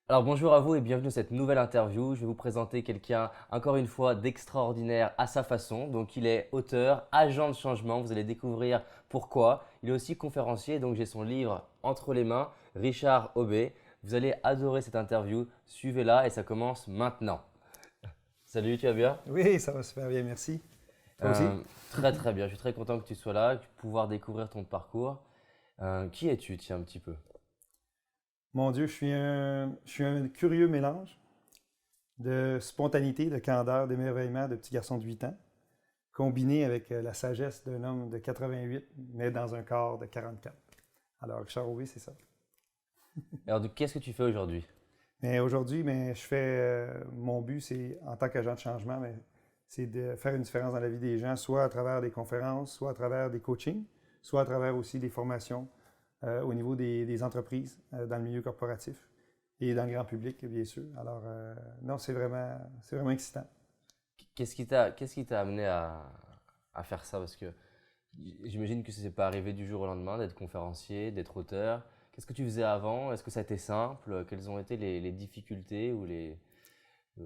Alors bonjour à vous et bienvenue dans cette nouvelle interview. Je vais vous présenter quelqu'un, encore une fois, d'extraordinaire à sa façon. Donc il est auteur, agent de changement, vous allez découvrir pourquoi. Il est aussi conférencier, donc j'ai son livre entre les mains, Richard Aubé. Vous allez adorer cette interview, suivez-la et ça commence maintenant. Salut, tu vas bien? Oui, ça va super bien, merci. Toi aussi? Très très bien, je suis très content que tu sois là, de pouvoir découvrir ton parcours. Qui es-tu, tiens, un petit peu? Mon Dieu, je suis un curieux mélange de spontanéité, de candeur, d'émerveillement de petit garçon de 8 ans, combiné avec la sagesse d'un homme de 88, mais dans un corps de 44. Alors, Richard Rouvé, c'est ça. Alors, qu'est-ce que tu fais aujourd'hui? Mais aujourd'hui, mon but, c'est, en tant qu'agent de changement, mais c'est de faire une différence dans la vie des gens, soit à travers des conférences, soit à travers des coachings, soit à travers aussi des formations au niveau des entreprises dans le milieu corporatif et dans le grand public, bien sûr. Alors, non, c'est vraiment excitant. Qu'est-ce qui t'a amené à faire ça? Parce que j'imagine que ce n'est pas arrivé du jour au lendemain d'être conférencier, d'être auteur. Qu'est-ce que tu faisais avant? Est-ce que ça a été simple? Quelles ont été les difficultés ou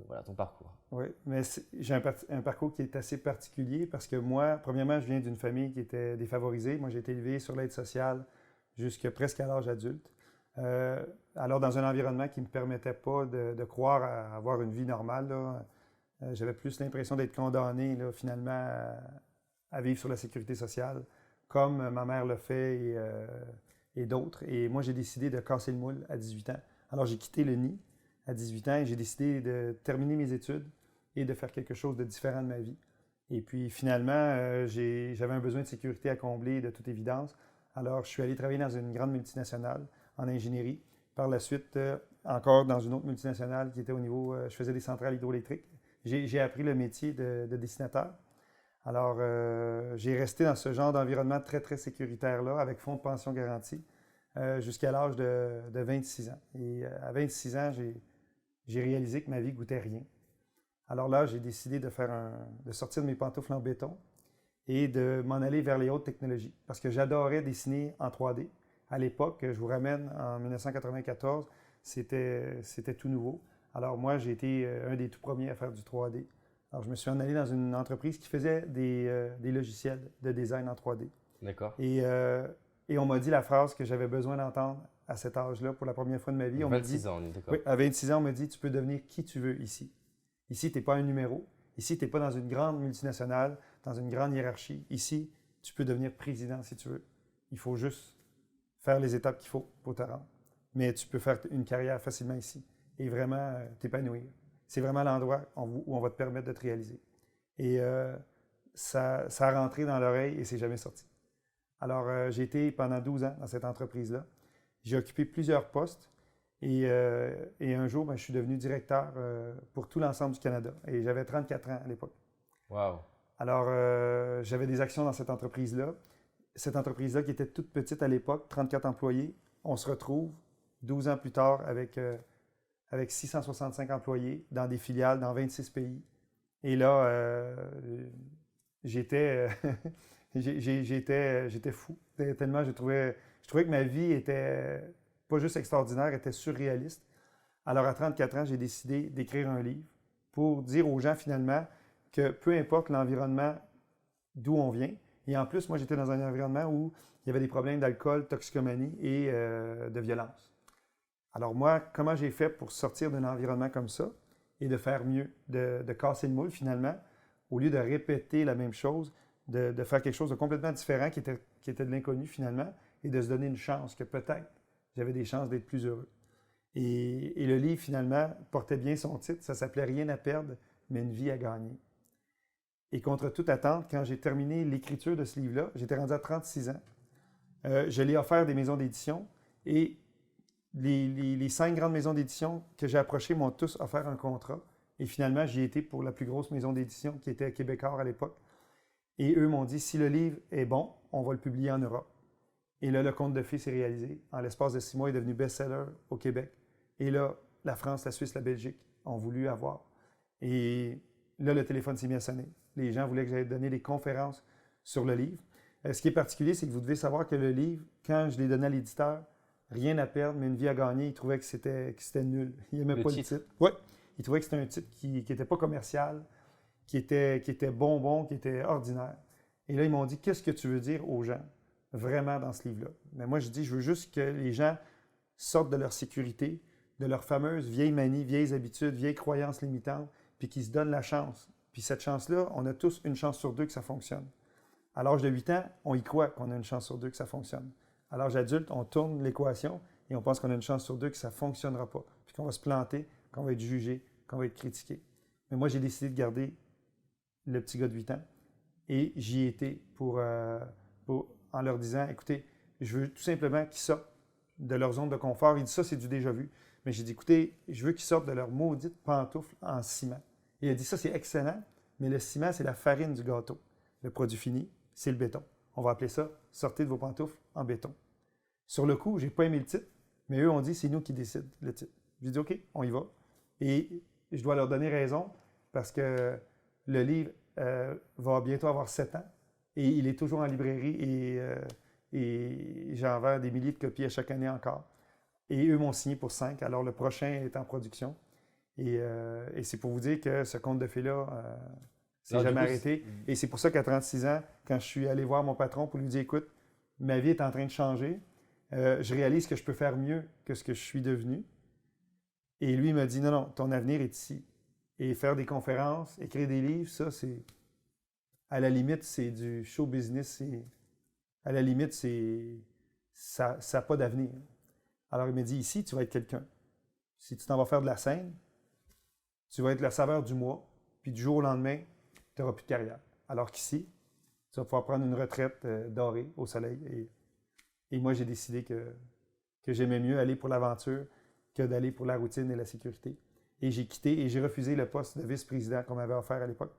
voilà, ton parcours? Oui, mais j'ai un parcours qui est assez particulier parce que moi, premièrement, je viens d'une famille qui était défavorisée. Moi, j'ai été élevé sur l'aide sociale jusqu'à presque à l'âge adulte. Euh, alors, dans un environnement qui ne me permettait pas de croire à avoir une vie normale, là, j'avais plus l'impression d'être condamné, là, finalement, à vivre sur la sécurité sociale, comme ma mère l'a fait et d'autres. Et moi, j'ai décidé de casser le moule à 18 ans. Alors, j'ai quitté le nid à 18 ans et j'ai décidé de terminer mes études et de faire quelque chose de différent de ma vie. Et puis, finalement, j'avais un besoin de sécurité à combler, de toute évidence. Alors, je suis allé travailler dans une grande multinationale en ingénierie. Par la suite, encore dans une autre multinationale qui était au niveau, je faisais des centrales hydroélectriques. J'ai appris le métier de dessinateur. Alors, j'ai resté dans ce genre d'environnement très, très sécuritaire-là, avec fonds de pension garanti, jusqu'à l'âge de 26 ans. Et à 26 ans, j'ai réalisé que ma vie goûtait rien. Alors là, j'ai décidé de sortir de mes pantoufles en béton et de m'en aller vers les hautes technologies, parce que j'adorais dessiner en 3D. À l'époque, je vous ramène en 1994, c'était tout nouveau. Alors moi, j'ai été un des tout premiers à faire du 3D. Alors je me suis en allé dans une entreprise qui faisait des logiciels de design en 3D. D'accord? Et, euh, et on m'a dit la phrase que j'avais besoin d'entendre à cet âge-là pour la première fois de ma vie. Donc On m'a dit, 26 ans, on est oui, d'accord. à 26 ans, on m'a dit, tu peux devenir qui tu veux ici. Ici, tu n'es pas un numéro. Ici, tu n'es pas dans une grande multinationale, dans une grande hiérarchie. Ici, tu peux devenir président si tu veux. Il faut juste faire les étapes qu'il faut pour te rendre. Mais tu peux faire une carrière facilement ici et vraiment t'épanouir. C'est vraiment l'endroit où on va te permettre de te réaliser. Et ça a rentré dans l'oreille et c'est jamais sorti. Alors, j'ai été pendant 12 ans dans cette entreprise-là. J'ai occupé plusieurs postes et un jour, ben, je suis devenu directeur pour tout l'ensemble du Canada. Et j'avais 34 ans à l'époque. Waouh! Alors, j'avais des actions dans cette entreprise-là. Cette entreprise-là, qui était toute petite à l'époque, 34 employés, on se retrouve 12 ans plus tard avec 665 employés dans des filiales dans 26 pays. Et là, j'étais j'étais fou. Tellement je trouvais que ma vie était pas juste extraordinaire, était surréaliste. Alors à 34 ans, j'ai décidé d'écrire un livre pour dire aux gens finalement que peu importe l'environnement d'où on vient, et en plus, moi j'étais dans un environnement où il y avait des problèmes d'alcool, toxicomanie et de violence. Alors moi, comment j'ai fait pour sortir d'un environnement comme ça et de faire mieux, de casser le moule finalement, au lieu de répéter la même chose, de faire quelque chose de complètement différent qui était de l'inconnu finalement, et de se donner une chance que peut-être j'avais des chances d'être plus heureux. Et le livre finalement portait bien son titre, ça s'appelait Rien à perdre, mais une vie à gagner. Et contre toute attente, quand j'ai terminé l'écriture de ce livre-là, j'étais rendu à 36 ans, je l'ai offert à des maisons d'édition et les 5 grandes maisons d'édition que j'ai approchées m'ont tous offert un contrat. Et finalement, j'y étais pour la plus grosse maison d'édition qui était à Québécois à l'époque. Et eux m'ont dit, si le livre est bon, on va le publier en Europe. Et là, le conte de fées s'est réalisé. En l'espace de 6 mois, il est devenu best-seller au Québec. Et là, la France, la Suisse, la Belgique ont voulu avoir. Et là, le téléphone s'est mis à sonner. Les gens voulaient que j'aille donner des conférences sur le livre. Ce qui est particulier, c'est que vous devez savoir que le livre, quand je l'ai donné à l'éditeur, rien à perdre, mais une vie à gagner. Il trouvait que c'était nul. Il n'aimait Le pas titre. le titre. Oui, il trouvait que c'était un titre qui n'était pas commercial, qui était bonbon, qui était ordinaire. Et là, ils m'ont dit, qu'est-ce que tu veux dire aux gens, vraiment, dans ce livre-là? Mais moi, je dis, je veux juste que les gens sortent de leur sécurité, de leurs fameuses vieilles manies, vieilles habitudes, vieilles croyances limitantes, puis qu'ils se donnent la chance. Puis cette chance-là, on a tous une chance sur deux que ça fonctionne. À l'âge de 8 ans, on y croit qu'on a une chance sur deux que ça fonctionne. À l'âge adulte, on tourne l'équation et on pense qu'on a une chance sur deux que ça ne fonctionnera pas, puis qu'on va se planter, qu'on va être jugé, qu'on va être critiqué. Mais moi, j'ai décidé de garder le petit gars de 8 ans et j'y étais en leur disant, écoutez, je veux tout simplement qu'ils sortent de leur zone de confort. Il dit ça, c'est du déjà vu. Mais j'ai dit, écoutez, je veux qu'ils sortent de leur maudite pantoufle en ciment. Et il a dit, ça, c'est excellent, mais le ciment, c'est la farine du gâteau. Le produit fini, c'est le béton. On va appeler ça, sortez de vos pantoufles en béton. Sur le coup, je n'ai pas aimé le titre, mais eux ont dit, c'est nous qui décident le titre. J'ai dit, OK, on y va. Et je dois leur donner raison parce que le livre va bientôt avoir 7 ans et il est toujours en librairie et j'en vends des milliers de copies à chaque année encore. Et eux m'ont signé pour 5, alors le prochain est en production. Et c'est pour vous dire que ce conte de fées-là, c'est jamais arrêté. Et c'est pour ça qu'à 36 ans, quand je suis allé voir mon patron pour lui dire, écoute, ma vie est en train de changer, je réalise que je peux faire mieux que ce que je suis devenu. Et lui m'a dit, non, non, ton avenir est ici. Et faire des conférences, écrire des livres, ça, c'est, à la limite, c'est du show business. À la limite, ça n'a pas d'avenir. Alors, il m'a dit, ici, tu vas être quelqu'un. Si tu t'en vas faire de la scène, tu vas être le saveur du mois, puis du jour au lendemain, tu n'auras plus de carrière. Alors qu'ici, tu vas pouvoir prendre une retraite dorée au soleil. Et moi, j'ai décidé que j'aimais mieux aller pour l'aventure que d'aller pour la routine et la sécurité. Et j'ai quitté et j'ai refusé le poste de vice-président qu'on m'avait offert à l'époque.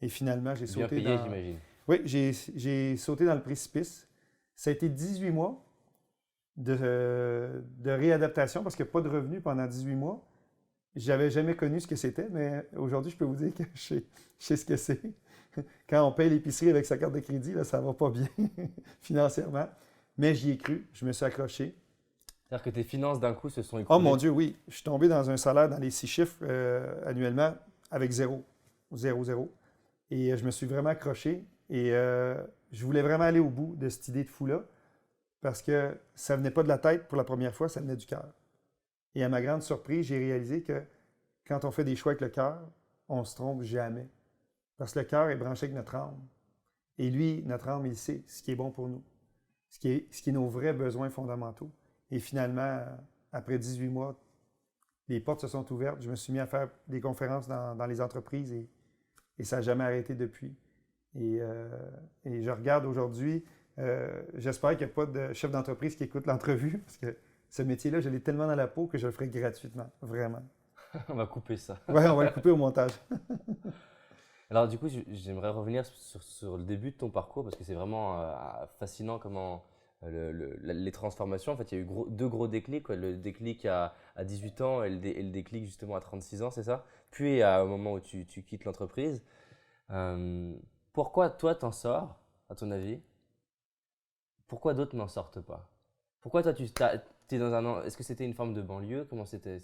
Et finalement, j'ai sauté Bien payé, j'imagine. Oui, j'ai sauté dans le précipice. Ça a été 18 mois de réadaptation parce qu'il n'y a pas de revenus pendant 18 mois. J'avais jamais connu ce que c'était, mais aujourd'hui, je peux vous dire que je sais ce que c'est. Quand on paye l'épicerie avec sa carte de crédit, là, ça ne va pas bien financièrement. Mais j'y ai cru, je me suis accroché. C'est-à-dire que tes finances d'un coup se sont Oh écroulées. mon Dieu, oui. Je suis tombé dans un salaire dans les 6 chiffres annuellement avec zéro. Zéro, zéro. Et je me suis vraiment accroché. Et je voulais vraiment aller au bout de cette idée de fou-là parce que ça ne venait pas de la tête pour la première fois, ça venait du cœur. Et à ma grande surprise, j'ai réalisé que quand on fait des choix avec le cœur, on ne se trompe jamais. Parce que le cœur est branché avec notre âme. Et lui, notre âme, il sait ce qui est bon pour nous, ce qui est nos vrais besoins fondamentaux. Et finalement, après 18 mois, les portes se sont ouvertes. Je me suis mis à faire des conférences dans les entreprises et ça n'a jamais arrêté depuis. Et je regarde aujourd'hui, j'espère qu'il n'y a pas de chef d'entreprise qui écoute l'entrevue parce que ce métier-là, je l'ai tellement dans la peau que je le ferai gratuitement, vraiment. On va couper ça. Oui, on va le couper au montage. Alors du coup, j'aimerais revenir sur le début de ton parcours parce que c'est vraiment fascinant comment les transformations, en fait, il y a eu deux gros déclics, quoi. Le déclic à 18 ans et le déclic justement à 36 ans, c'est ça? Puis au moment où tu quittes l'entreprise. Pourquoi toi t'en sors, à ton avis? Pourquoi d'autres n'en sortent pas? Pourquoi toi t'es dans est-ce que c'était une forme de banlieue? Comment c'était?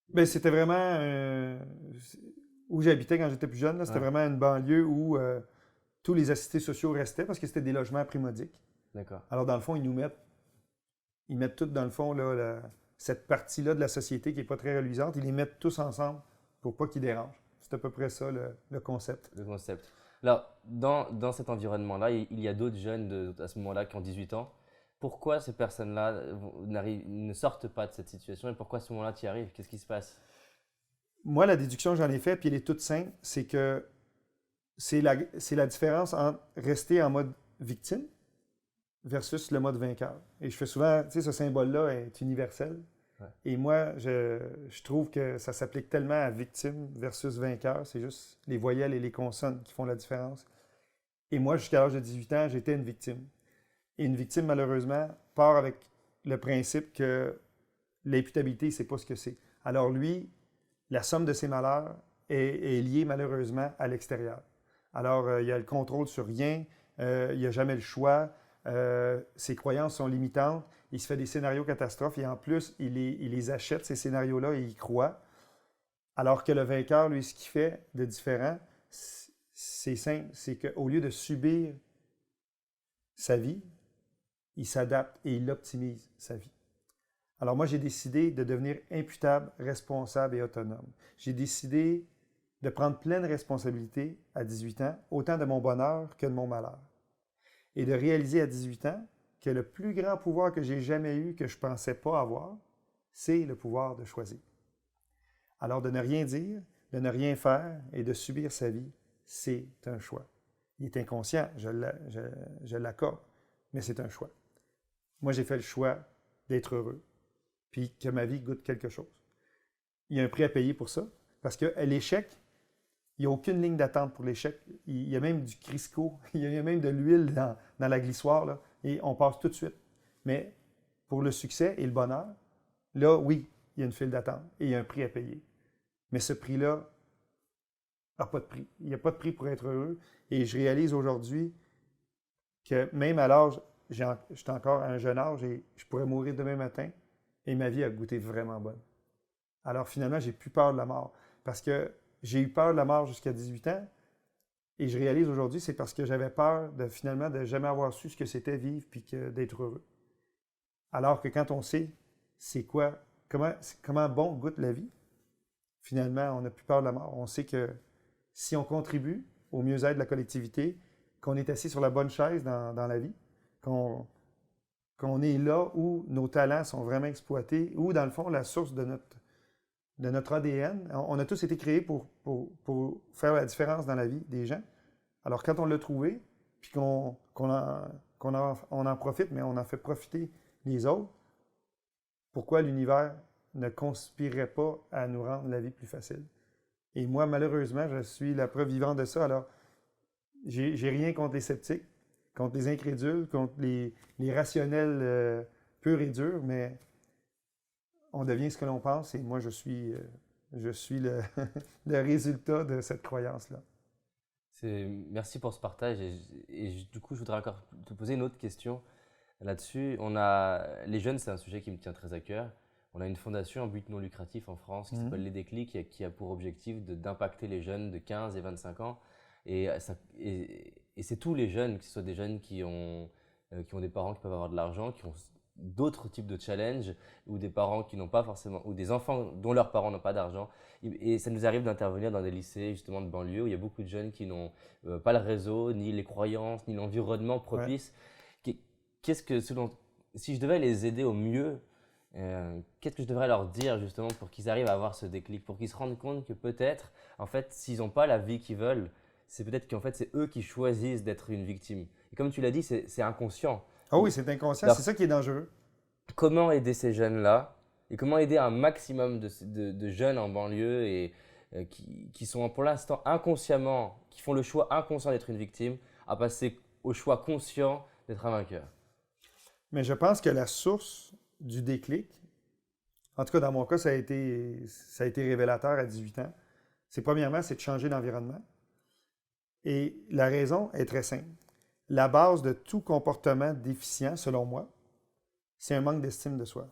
Ben, c'était vraiment où j'habitais quand j'étais plus jeune. C'était vraiment une banlieue où tous les assistés sociaux restaient parce que c'était des logements primodiques. D'accord. Alors, dans le fond, ils mettent tout, dans le fond, là, cette partie-là de la société qui n'est pas très reluisante, ils les mettent tous ensemble pour pas qu'ils dérangent. C'est à peu près ça, le concept. Le concept. Alors, dans cet environnement-là, il y a d'autres jeunes à ce moment-là qui ont 18 ans. Pourquoi ces personnes-là ne sortent pas de cette situation et pourquoi à ce moment-là tu y arrives? Qu'est-ce qui se passe? Moi, la déduction que j'en ai faite, puis elle est toute simple, c'est que c'est la différence entre rester en mode victime versus le mode vainqueur. Et je fais souvent, tu sais, ce symbole-là est universel. Ouais. Et moi, je trouve que ça s'applique tellement à victime versus vainqueur. C'est juste les voyelles et les consonnes qui font la différence. Et moi, jusqu'à l'âge de 18 ans, j'étais une victime. Et une victime, malheureusement, part avec le principe que l'imputabilité, c'est pas ce que c'est. Alors lui, la somme de ses malheurs est liée malheureusement à l'extérieur. Alors, il y a le contrôle sur rien, il n'y a jamais le choix. ses croyances sont limitantes, il se fait des scénarios catastrophes et en plus, il les achète, ces scénarios-là, et il y croit. Alors que le vainqueur, lui, ce qu'il fait de différent, c'est simple, c'est qu'au lieu de subir sa vie, il s'adapte et il optimise sa vie. Alors moi, j'ai décidé de devenir imputable, responsable et autonome. J'ai décidé de prendre pleine responsabilité à 18 ans, autant de mon bonheur que de mon malheur. Et de réaliser à 18 ans que le plus grand pouvoir que j'ai jamais eu, que je ne pensais pas avoir, c'est le pouvoir de choisir. Alors de ne rien dire, de ne rien faire et de subir sa vie, c'est un choix. Il est inconscient, je l'accorde, mais c'est un choix. Moi, j'ai fait le choix d'être heureux, puis que ma vie goûte quelque chose. Il y a un prix à payer pour ça, parce que l'échec, il n'y a aucune ligne d'attente pour l'échec. Il y a même du Crisco, il y a même de l'huile dans la glissoire, là, et on passe tout de suite. Mais pour le succès et le bonheur, là, oui, il y a une file d'attente et il y a un prix à payer. Mais ce prix-là n'a pas de prix. Il n'y a pas de prix pour être heureux. Et je réalise aujourd'hui que même à l'âge, je suis encore à un jeune âge et je pourrais mourir demain matin et ma vie a goûté vraiment bonne. Alors finalement, j'ai plus peur de la mort. Parce que j'ai eu peur de la mort jusqu'à 18 ans et je réalise aujourd'hui, c'est parce que j'avais peur de finalement de jamais avoir su ce que c'était vivre puis d'être heureux. Alors que quand on sait c'est quoi, comment bon goûte la vie, finalement, on n'a plus peur de la mort. On sait que si on contribue au mieux-être de la collectivité, qu'on est assis sur la bonne chaise dans la vie, qu'on est là où nos talents sont vraiment exploités, où, dans le fond, la source de notre ADN, on a tous été créés pour faire la différence dans la vie des gens. Alors, quand on l'a trouvé, puis qu'on en profite, mais on en fait profiter les autres, pourquoi l'univers ne conspirerait pas à nous rendre la vie plus facile? Et moi, malheureusement, je suis la preuve vivante de ça. Alors, j'ai rien contre les sceptiques, contre les incrédules, contre les rationnels purs et durs, mais on devient ce que l'on pense et moi, je suis le, le résultat de cette croyance-là. Merci pour ce partage du coup, je voudrais encore te poser une autre question là-dessus. Les jeunes, c'est un sujet qui me tient très à cœur. On a une fondation en but non lucratif en France qui s'appelle Les Déclics et qui a pour objectif d'impacter les jeunes de 15 et 25 ans. Et c'est tous les jeunes, que ce soit des jeunes qui ont des parents qui peuvent avoir de l'argent, qui ont d'autres types de challenges, ou des parents qui n'ont pas forcément, ou des enfants dont leurs parents n'ont pas d'argent. Et ça nous arrive d'intervenir dans des lycées justement de banlieue où il y a beaucoup de jeunes qui n'ont pas le réseau, ni les croyances, ni l'environnement propice. Ouais. Si je devais les aider au mieux, qu'est-ce que je devrais leur dire justement pour qu'ils arrivent à avoir ce déclic, pour qu'ils se rendent compte que peut-être, en fait, s'ils n'ont pas la vie qu'ils veulent, c'est peut-être qu'en fait, c'est eux qui choisissent d'être une victime. Et comme tu l'as dit, c'est inconscient. Ah oui, c'est inconscient, c'est ça qui est dangereux. Comment aider ces jeunes-là et comment aider un maximum de jeunes en banlieue et qui sont pour l'instant inconsciemment, qui font le choix inconscient d'être une victime, à passer au choix conscient d'être un vainqueur? Mais je pense que la source du déclic, en tout cas dans mon cas, ça a été révélateur à 18 ans. Premièrement, c'est de changer d'environnement. Et la raison est très simple. La base de tout comportement déficient, selon moi, c'est un manque d'estime de soi.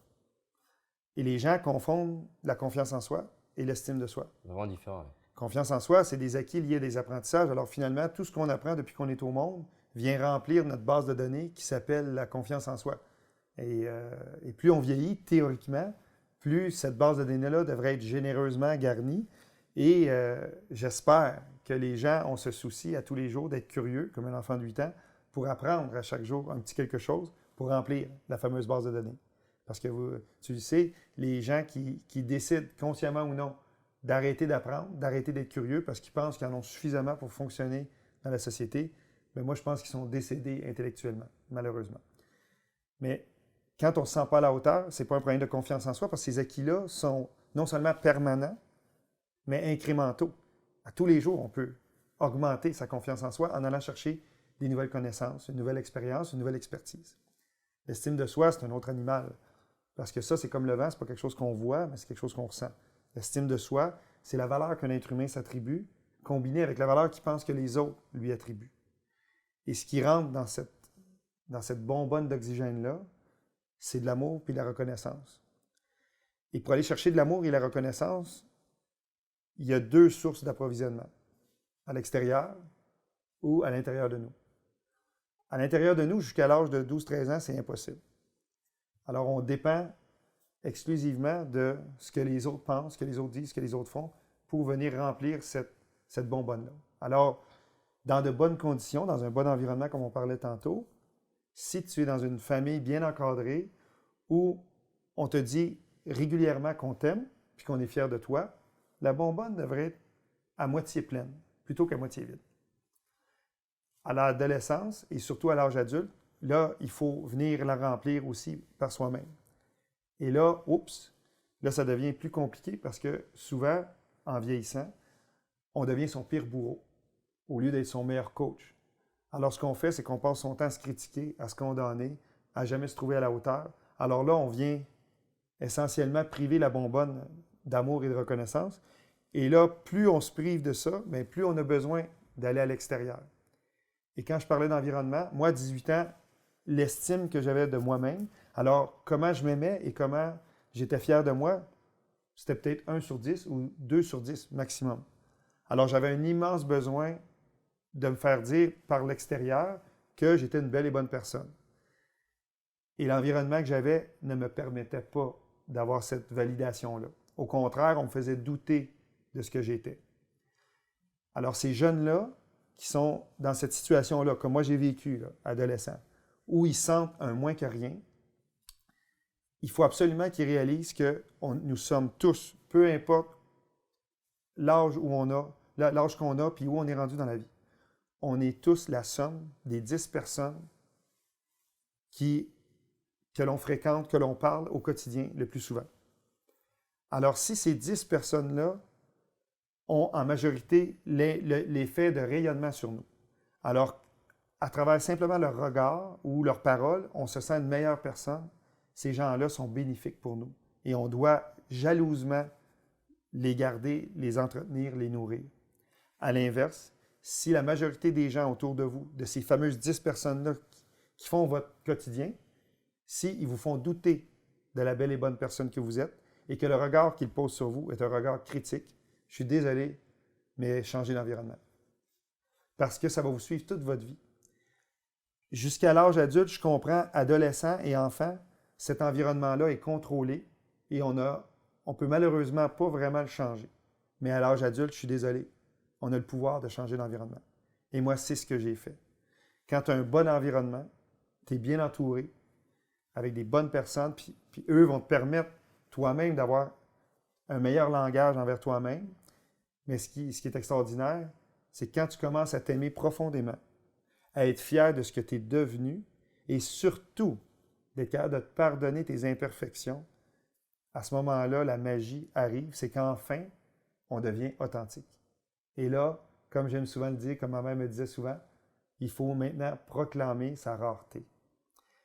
Et les gens confondent la confiance en soi et l'estime de soi. Vraiment différent. Ouais. Confiance en soi, c'est des acquis liés à des apprentissages. Alors finalement, tout ce qu'on apprend depuis qu'on est au monde vient remplir notre base de données qui s'appelle la confiance en soi. Et plus on vieillit, théoriquement, plus cette base de données-là devrait être généreusement garnie. Et j'espère que les gens ont ce souci à tous les jours d'être curieux, comme un enfant de 8 ans, pour apprendre à chaque jour un petit quelque chose pour remplir la fameuse base de données. Parce que tu le sais, les gens qui décident, consciemment ou non, d'arrêter d'apprendre, d'arrêter d'être curieux parce qu'ils pensent qu'ils en ont suffisamment pour fonctionner dans la société, bien moi, je pense qu'ils sont décédés intellectuellement, malheureusement. Mais quand on ne se sent pas à la hauteur, ce n'est pas un problème de confiance en soi parce que ces acquis-là sont non seulement permanents, mais incrémentaux. À tous les jours, on peut augmenter sa confiance en soi en allant chercher des nouvelles connaissances, une nouvelle expérience, une nouvelle expertise. L'estime de soi, c'est un autre animal. Parce que ça, c'est comme le vent, ce n'est pas quelque chose qu'on voit, mais c'est quelque chose qu'on ressent. L'estime de soi, c'est la valeur qu'un être humain s'attribue, combinée avec la valeur qu'il pense que les autres lui attribuent. Et ce qui rentre dans cette bonbonne d'oxygène-là, c'est de l'amour puis de la reconnaissance. Et pour aller chercher de l'amour et la reconnaissance, il y a 2 sources d'approvisionnement, à l'extérieur ou à l'intérieur de nous. À l'intérieur de nous, jusqu'à l'âge de 12-13 ans, c'est impossible. Alors, on dépend exclusivement de ce que les autres pensent, ce que les autres disent, ce que les autres font, pour venir remplir cette bonbonne-là. Alors, dans de bonnes conditions, dans un bon environnement, comme on parlait tantôt, si tu es dans une famille bien encadrée, où on te dit régulièrement qu'on t'aime, puis qu'on est fier de toi, la bonbonne devrait être à moitié pleine, plutôt qu'à moitié vide. À l'adolescence, et surtout à l'âge adulte, là, il faut venir la remplir aussi par soi-même. Et là, là, ça devient plus compliqué parce que souvent, en vieillissant, on devient son pire bourreau au lieu d'être son meilleur coach. Alors, ce qu'on fait, c'est qu'on passe son temps à se critiquer, à se condamner, à jamais se trouver à la hauteur. Alors là, on vient essentiellement priver la bonbonne d'amour et de reconnaissance. Et là, plus on se prive de ça, bien, plus on a besoin d'aller à l'extérieur. Et quand je parlais d'environnement, moi, à 18 ans, l'estime que j'avais de moi-même, alors comment je m'aimais et comment j'étais fier de moi, c'était peut-être 1 sur 10 ou 2 sur 10 maximum. Alors j'avais un immense besoin de me faire dire par l'extérieur que j'étais une belle et bonne personne. Et l'environnement que j'avais ne me permettait pas d'avoir cette validation-là. Au contraire, on me faisait douter de ce que j'étais. Alors ces jeunes-là, qui sont dans cette situation-là, comme moi j'ai vécu, là, adolescent, où ils sentent un moins que rien, il faut absolument qu'ils réalisent que nous sommes tous, peu importe l'âge l'âge qu'on a, puis où on est rendu dans la vie, on est tous la somme des 10 personnes que l'on fréquente, que l'on parle au quotidien le plus souvent. Alors, si ces 10 personnes-là ont en majorité l'effet de rayonnement sur nous, alors, à travers simplement leur regard ou leurs paroles, on se sent une meilleure personne, ces gens-là sont bénéfiques pour nous. Et on doit jalousement les garder, les entretenir, les nourrir. À l'inverse, si la majorité des gens autour de vous, de ces fameuses 10 personnes-là qui font votre quotidien, s'ils vous font douter de la belle et bonne personne que vous êtes et que le regard qu'ils posent sur vous est un regard critique, je suis désolé, mais changez l'environnement. Parce que ça va vous suivre toute votre vie. Jusqu'à l'âge adulte, je comprends, adolescent et enfant, cet environnement-là est contrôlé et on peut malheureusement pas vraiment le changer. Mais à l'âge adulte, je suis désolé, on a le pouvoir de changer l'environnement. Et moi, c'est ce que j'ai fait. Quand tu as un bon environnement, tu es bien entouré, avec des bonnes personnes, puis eux vont te permettre toi-même d'avoir un meilleur langage envers toi-même. Mais ce qui est extraordinaire, c'est quand tu commences à t'aimer profondément, à être fier de ce que tu es devenu et surtout d'être capable de te pardonner tes imperfections, à ce moment-là, la magie arrive, c'est qu'enfin, on devient authentique. Et là, comme j'aime souvent le dire, comme ma mère me disait souvent, il faut maintenant proclamer sa rareté.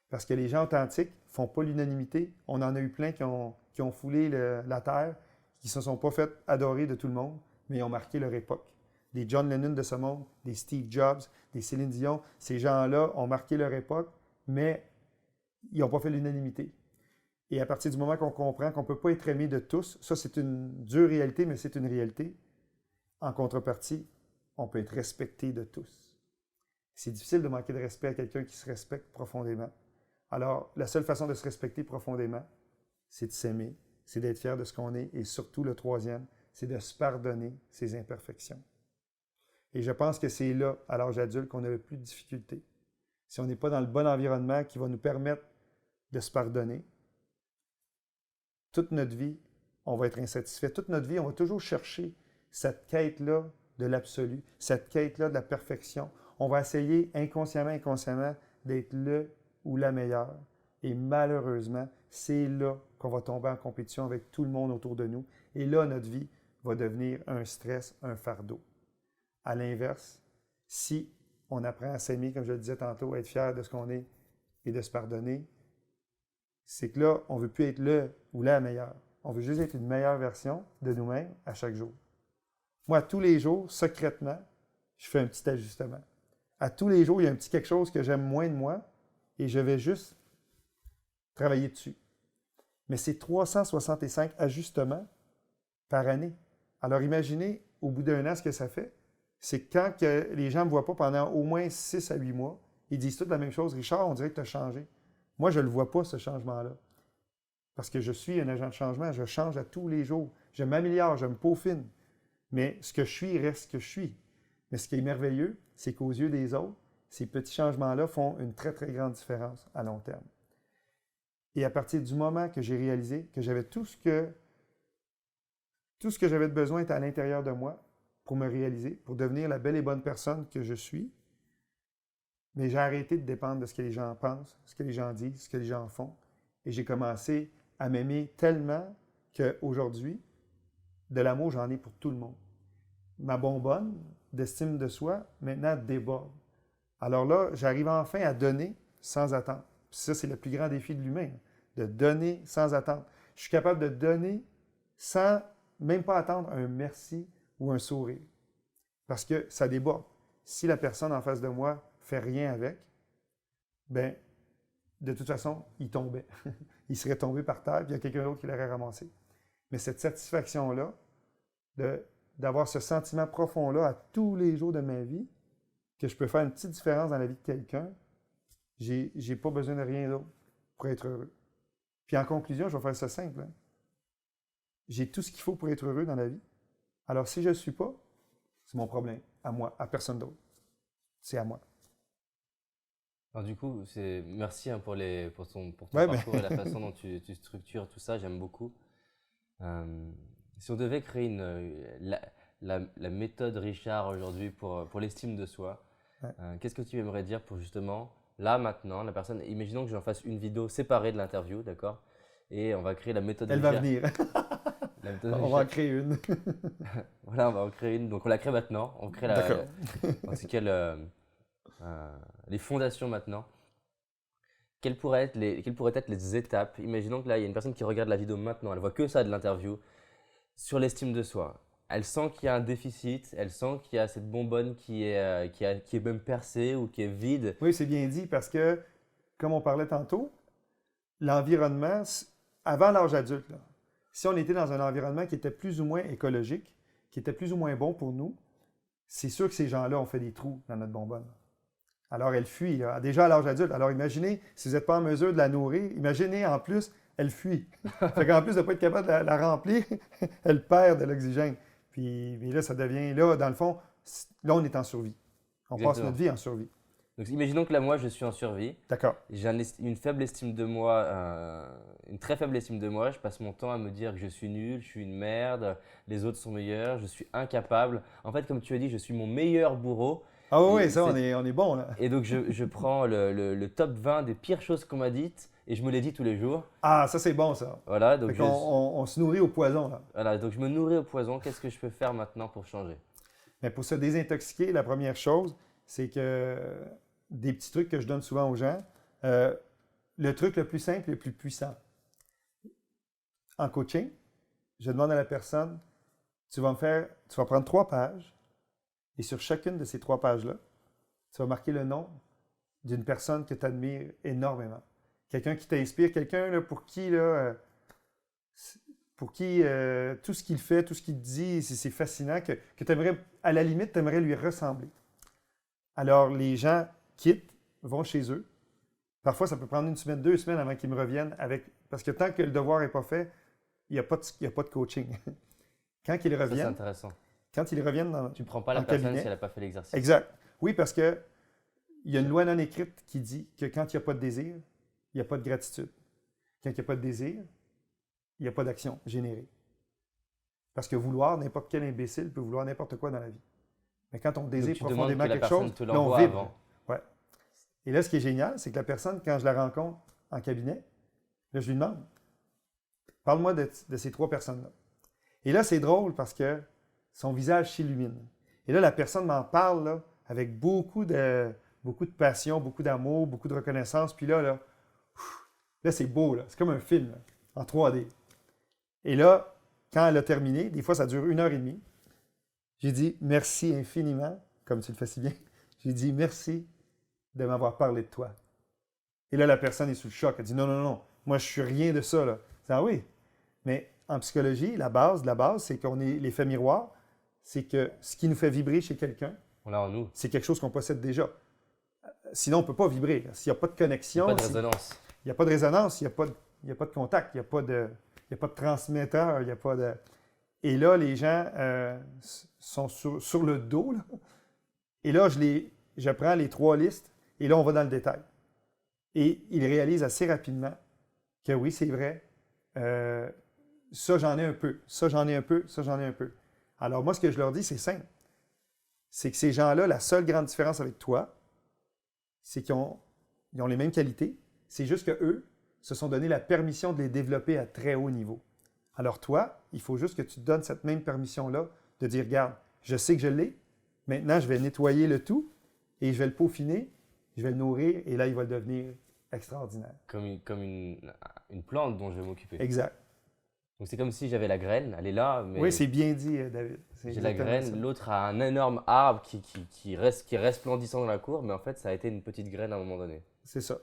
Parce que les gens authentiques ne font pas l'unanimité. On en a eu plein qui ont foulé la terre, qui ne se sont pas fait adorer de tout le monde, mais ils ont marqué leur époque. Des John Lennon de ce monde, des Steve Jobs, des Céline Dion, ces gens-là ont marqué leur époque, mais ils n'ont pas fait l'unanimité. Et à partir du moment qu'on comprend qu'on ne peut pas être aimé de tous, ça c'est une dure réalité, mais c'est une réalité. En contrepartie, on peut être respecté de tous. C'est difficile de manquer de respect à quelqu'un qui se respecte profondément. Alors, la seule façon de se respecter profondément, c'est de s'aimer, c'est d'être fier de ce qu'on est, et surtout le troisième, c'est de se pardonner ses imperfections. Et je pense que c'est là, à l'âge adulte, qu'on a le plus de difficultés. Si on n'est pas dans le bon environnement qui va nous permettre de se pardonner, toute notre vie, on va être insatisfait. Toute notre vie, on va toujours chercher cette quête-là de l'absolu, cette quête-là de la perfection. On va essayer inconsciemment, d'être le ou la meilleure. Et malheureusement, c'est là qu'on va tomber en compétition avec tout le monde autour de nous. Et là, notre vie va devenir un stress, un fardeau. À l'inverse, si on apprend à s'aimer, comme je le disais tantôt, à être fier de ce qu'on est et de se pardonner, c'est que là, on ne veut plus être le ou la meilleure. On veut juste être une meilleure version de nous-mêmes à chaque jour. Moi, tous les jours, secrètement, je fais un petit ajustement. À tous les jours, il y a un petit quelque chose que j'aime moins de moi, et je vais juste travailler dessus. Mais c'est 365 ajustements par année. Alors imaginez, au bout d'un an, ce que ça fait. C'est quand que les gens ne me voient pas pendant au moins 6 à 8 mois, ils disent toutes la même chose. Richard, on dirait que tu as changé. Moi, je ne le vois pas, ce changement-là. Parce que je suis un agent de changement, je change à tous les jours. Je m'améliore, je me peaufine. Mais ce que je suis reste ce que je suis. Mais ce qui est merveilleux, c'est qu'aux yeux des autres, ces petits changements-là font une très, très grande différence à long terme. Et à partir du moment que j'ai réalisé que j'avais tout ce que j'avais de besoin était à l'intérieur de moi pour me réaliser, pour devenir la belle et bonne personne que je suis, mais j'ai arrêté de dépendre de ce que les gens pensent, ce que les gens disent, ce que les gens font. Et j'ai commencé à m'aimer tellement qu'aujourd'hui, de l'amour, j'en ai pour tout le monde. Ma bonbonne d'estime de soi, maintenant, déborde. Alors là, j'arrive enfin à donner sans attendre. Puis ça, c'est le plus grand défi de l'humain, de donner sans attendre. Je suis capable de donner sans même pas attendre un merci ou un sourire. Parce que ça déborde. Si la personne en face de moi fait rien avec, ben de toute façon, il tombait. Il serait tombé par terre, puis il y a quelqu'un d'autre qui l'aurait ramassé. Mais cette satisfaction-là, d'avoir ce sentiment profond-là à tous les jours de ma vie, que je peux faire une petite différence dans la vie de quelqu'un, j'ai pas besoin de rien d'autre pour être heureux. Puis en conclusion, je vais faire ça simple. Hein. J'ai tout ce qu'il faut pour être heureux dans la vie. Alors si je ne le suis pas, c'est mon problème, à moi, à personne d'autre. C'est à moi. Alors du coup, merci hein, pour ton Ouais, parcours et la façon dont tu structures tout ça, j'aime beaucoup. Si on devait créer la méthode Richard aujourd'hui pour l'estime de soi, ouais. Qu'est-ce que tu aimerais dire pour justement, là maintenant, la personne, imaginons que j'en fasse une vidéo séparée de l'interview, d'accord? Et on va créer la méthode Elle Richard. va venir. La méthode On va Richard. en créer une. Voilà, on va en créer une. Donc on la crée maintenant. On crée D'accord. en tout cas les fondations maintenant. Quelles pourraient être les étapes? Imaginons que là, il y a une personne qui regarde la vidéo maintenant, elle voit que ça de l'interview, sur l'estime de soi. Elle sent qu'il y a un déficit, elle sent qu'il y a cette bonbonne qui est même percée ou qui est vide. Oui, c'est bien dit parce que, comme on parlait tantôt, l'environnement, avant l'âge adulte, là, si on était dans un environnement qui était plus ou moins écologique, qui était plus ou moins bon pour nous, c'est sûr que ces gens-là ont fait des trous dans notre bonbonne. Alors, elle fuit, là, déjà à l'âge adulte. Alors, imaginez, si vous n'êtes pas en mesure de la nourrir, imaginez en plus, elle fuit. Fait qu'en plus de ne pas être capable de la remplir, elle perd de l'oxygène. Puis là, ça devient, là, dans le fond, là, on est en survie. On passe Exactement. notre vie en survie. Donc imaginons que là, moi, je suis en survie. D'accord. J'ai une faible estime de moi, une très faible estime de moi. Je passe mon temps à me dire que je suis nul, je suis une merde, les autres sont meilleurs, je suis incapable. En fait, comme tu as dit, je suis mon meilleur bourreau. Ah oui, Et ça, on est bon, là. Et donc, je prends le top 20 des pires choses qu'on m'a dites et je me les dis tous les jours. Ah, ça, c'est bon, ça. Voilà, donc Fait qu'on on se nourrit au poison, là. voilà, donc je me nourris au poison. Qu'est-ce que je peux faire maintenant pour changer? Mais pour se désintoxiquer, la première chose, c'est que des petits trucs que je donne souvent aux gens, le truc le plus simple et le plus puissant. En coaching, je demande à la personne, tu vas prendre 3 pages et sur chacune de ces 3 pages-là, tu vas marquer le nom d'une personne que tu admires énormément. Quelqu'un qui t'inspire, quelqu'un là, pour qui tout ce qu'il fait, tout ce qu'il dit, c'est fascinant, que tu aimerais, à la limite, tu aimerais lui ressembler. Alors, les gens quittent, vont chez eux. Parfois, ça peut prendre 1 semaine, 2 semaines avant qu'ils me reviennent parce que tant que le devoir n'est pas fait, il n'y a pas de coaching. Quand ils Ça, c'est reviennent, intéressant. Tu ne prends pas la en personne cabinet. si elle n'a pas fait l'exercice. Exact. Oui, parce que il y a une loi non écrite qui dit que quand il n'y a pas de désir, il n'y a pas de gratitude. Quand il n'y a pas de désir, il n'y a pas d'action générée. Parce que vouloir, n'importe quel imbécile peut vouloir n'importe quoi dans la vie. Mais quand on désire Donc, tu demandes profondément que la quelque personne chose, te là, on l'envoie vibre. avant. Ouais. Et là, ce qui est génial, c'est que la personne, quand je la rencontre en cabinet, là, je lui demande, parle-moi de ces 3 personnes-là. Et là, c'est drôle parce que son visage s'illumine. Et là, la personne m'en parle là, avec beaucoup de passion, beaucoup d'amour, beaucoup de reconnaissance. Puis là c'est beau. Là. C'est comme un film là, en 3D. Et là, quand elle a terminé, des fois, ça dure 1h30, j'ai dit merci infiniment, comme tu le fais si bien. J'ai dit merci de m'avoir parlé de toi. Et là, la personne est sous le choc. Elle dit non, non, non, moi, je suis rien de ça. Là. Je dis, ah oui. Mais en psychologie, la base, c'est qu'on est l'effet miroir. C'est que ce qui nous fait vibrer chez quelqu'un, On l'a en nous. c'est quelque chose qu'on possède déjà. Sinon, on ne peut pas vibrer. S'il n'y a pas de Il n'y connexion, a pas de résonance. il n'y a pas de résonance, il n'y a pas de contact, il n'y a pas de transmetteur, il n'y a pas de. Et là, les gens sont sur le dos. Là. Et là, je prends les 3 listes et là, on va dans le détail. Et ils réalisent assez rapidement que oui, c'est vrai, ça, j'en ai un peu, ça, j'en ai un peu, ça, j'en ai un peu. Alors, moi, ce que je leur dis, c'est simple. C'est que ces gens-là, la seule grande différence avec toi, c'est qu'ils ont les mêmes qualités. C'est juste qu'eux se sont donné la permission de les développer à très haut niveau. Alors toi, il faut juste que tu te donnes cette même permission-là de dire, regarde, je sais que je l'ai, maintenant je vais nettoyer le tout et je vais le peaufiner, je vais le nourrir et là, il va devenir extraordinaire. Comme une plante dont je vais m'occuper. Exact. Donc c'est comme si j'avais la graine, elle est là, mais Oui, c'est bien dit, David. C'est j'ai la exactement graine, ça. l'autre a un énorme arbre qui est resplendissant dans la cour, mais en fait ça a été une petite graine à un moment donné. C'est ça.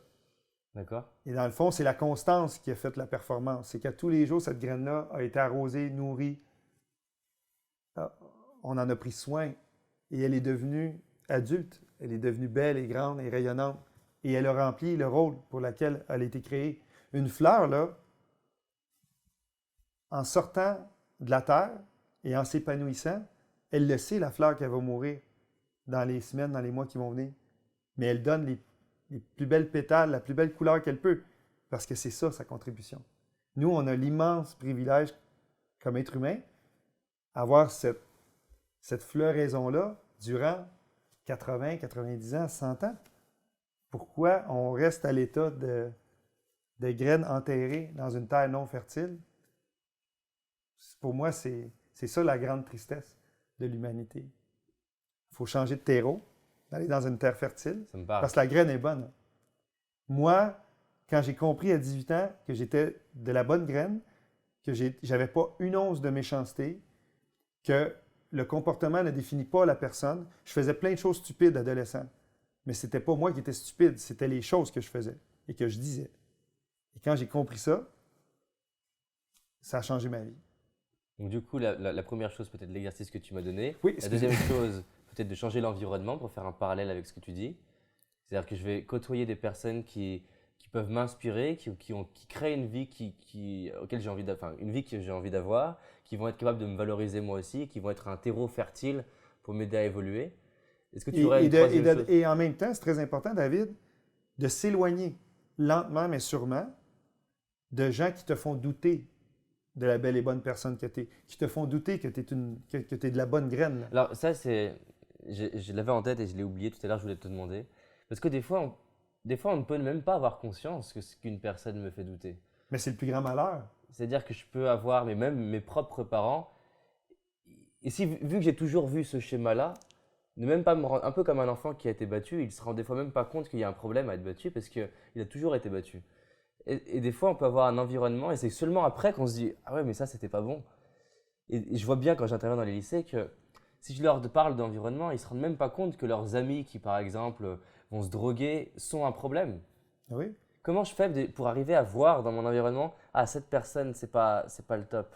D'accord? Et dans le fond, c'est la constance qui a fait la performance. C'est qu'à tous les jours, cette graine-là a été arrosée, nourrie. On en a pris soin et elle est devenue adulte. Elle est devenue belle et grande et rayonnante. Et elle a rempli le rôle pour lequel elle a été créée. Une fleur, là, en sortant de la terre et en s'épanouissant, elle le sait, la fleur, qu'elle va mourir dans les semaines, dans les mois qui vont venir. Mais elle donne les plus belles pétales, la plus belle couleur qu'elle peut, parce que c'est ça, sa contribution. Nous, on a l'immense privilège, comme être humain, avoir cette floraison-là durant 80, 90 ans, 100 ans. Pourquoi on reste à l'état de graines enterrées dans une terre non fertile? Pour moi, c'est ça la grande tristesse de l'humanité. Il faut changer de terreau, d'aller dans une terre fertile, Ça me parle. parce que la graine est bonne. Moi, quand j'ai compris à 18 ans que j'étais de la bonne graine, que j'avais pas une once de méchanceté, que le comportement ne définit pas la personne, je faisais plein de choses stupides adolescent. Mais c'était pas moi qui étais stupide, c'était les choses que je faisais et que je disais. Et quand j'ai compris ça, ça a changé ma vie. Donc du coup, la première chose, peut-être l'exercice que tu m'as donné. Oui, La deuxième chose, peut-être de changer l'environnement pour faire un parallèle avec ce que tu dis. C'est-à-dire que je vais côtoyer des personnes qui peuvent m'inspirer, qui créent une vie auquel j'ai envie une vie que j'ai envie d'avoir, qui vont être capables de me valoriser moi aussi, qui vont être un terreau fertile pour m'aider à évoluer. Est-ce que tu aurais une troisième chose? Et en même temps, c'est très important, David, de s'éloigner lentement mais sûrement de gens qui te font douter de la belle et bonne personne que tu es, qui te font douter que tu es de la bonne graine. Là. Alors ça, je l'avais en tête et je l'ai oublié tout à l'heure, je voulais te demander. Parce que des fois, on ne peut même pas avoir conscience qu'une personne me fait douter. Mais c'est le plus grand malheur. C'est-à-dire que je peux avoir, mais même mes propres parents, et vu que j'ai toujours vu ce schéma-là, ne même pas me rendre, un peu comme un enfant qui a été battu, il se rend des fois même pas compte qu'il y a un problème à être battu parce qu'il a toujours été battu. Et des fois, on peut avoir un environnement et c'est seulement après qu'on se dit « Ah ouais, mais ça, c'était pas bon ». Et je vois bien quand j'interviens dans les lycées que si je leur parle d'environnement, ils ne se rendent même pas compte que leurs amis qui, par exemple, vont se droguer sont un problème. Oui. Comment je fais pour arriver à voir dans mon environnement « Ah, cette personne, c'est pas le top ».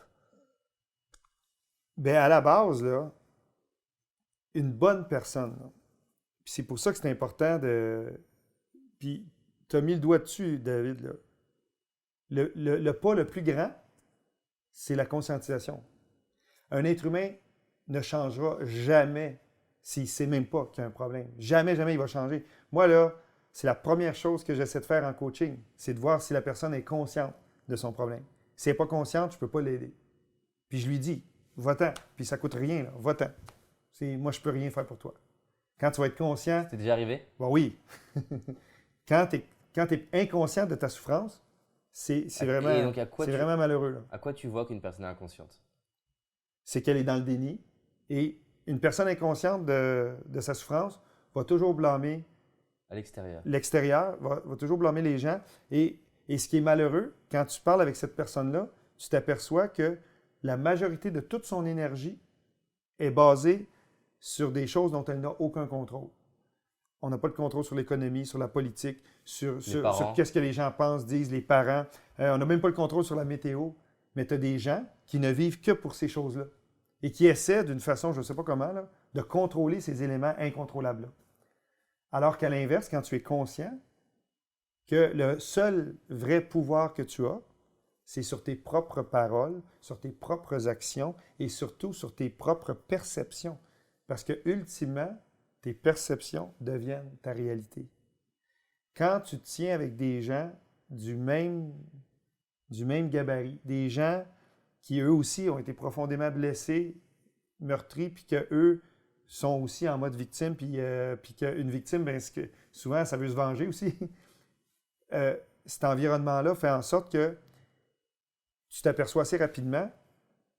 Bien, à la base, là, une bonne personne, là, puis c'est pour ça que c'est important de... Puis tu as mis le doigt dessus, David, là. Le pas le plus grand, c'est la conscientisation. Un être humain ne changera jamais s'il ne sait même pas qu'il y a un problème. Jamais, jamais il va changer. Moi, là, c'est la première chose que j'essaie de faire en coaching, c'est de voir si la personne est consciente de son problème. Si elle n'est pas consciente, je ne peux pas l'aider. Puis je lui dis, va-t'en, puis ça ne coûte rien, là, va-t'en. Moi, je ne peux rien faire pour toi. Quand tu vas être conscient... C'est déjà arrivé? Bon, oui. Quand tu es inconscient de ta souffrance, c'est vraiment malheureux. Là. À quoi tu vois qu'une personne est inconsciente? C'est qu'elle est dans le déni. Et une personne inconsciente de sa souffrance va toujours blâmer À l'extérieur. l'extérieur, va toujours blâmer les gens. Et ce qui est malheureux, quand tu parles avec cette personne-là, tu t'aperçois que la majorité de toute son énergie est basée sur des choses dont elle n'a aucun contrôle. On n'a pas de contrôle sur l'économie, sur la politique, Les sur parents. qu'est-ce que les gens pensent, disent, les parents. On n'a même pas le contrôle sur la météo. Mais tu as des gens qui ne vivent que pour ces choses-là et qui essaient, d'une façon, je ne sais pas comment, là, de contrôler ces éléments incontrôlables-là. Alors qu'à l'inverse, quand tu es conscient que le seul vrai pouvoir que tu as, c'est sur tes propres paroles, sur tes propres actions et surtout sur tes propres perceptions. Parce que, ultimement, tes perceptions deviennent ta réalité. Quand tu te tiens avec des gens du même gabarit, des gens qui eux aussi ont été profondément blessés, meurtris, puis qu'eux sont aussi en mode victime, puis qu'une victime, bien, souvent, ça veut se venger aussi. Cet environnement-là fait en sorte que tu t'aperçois assez rapidement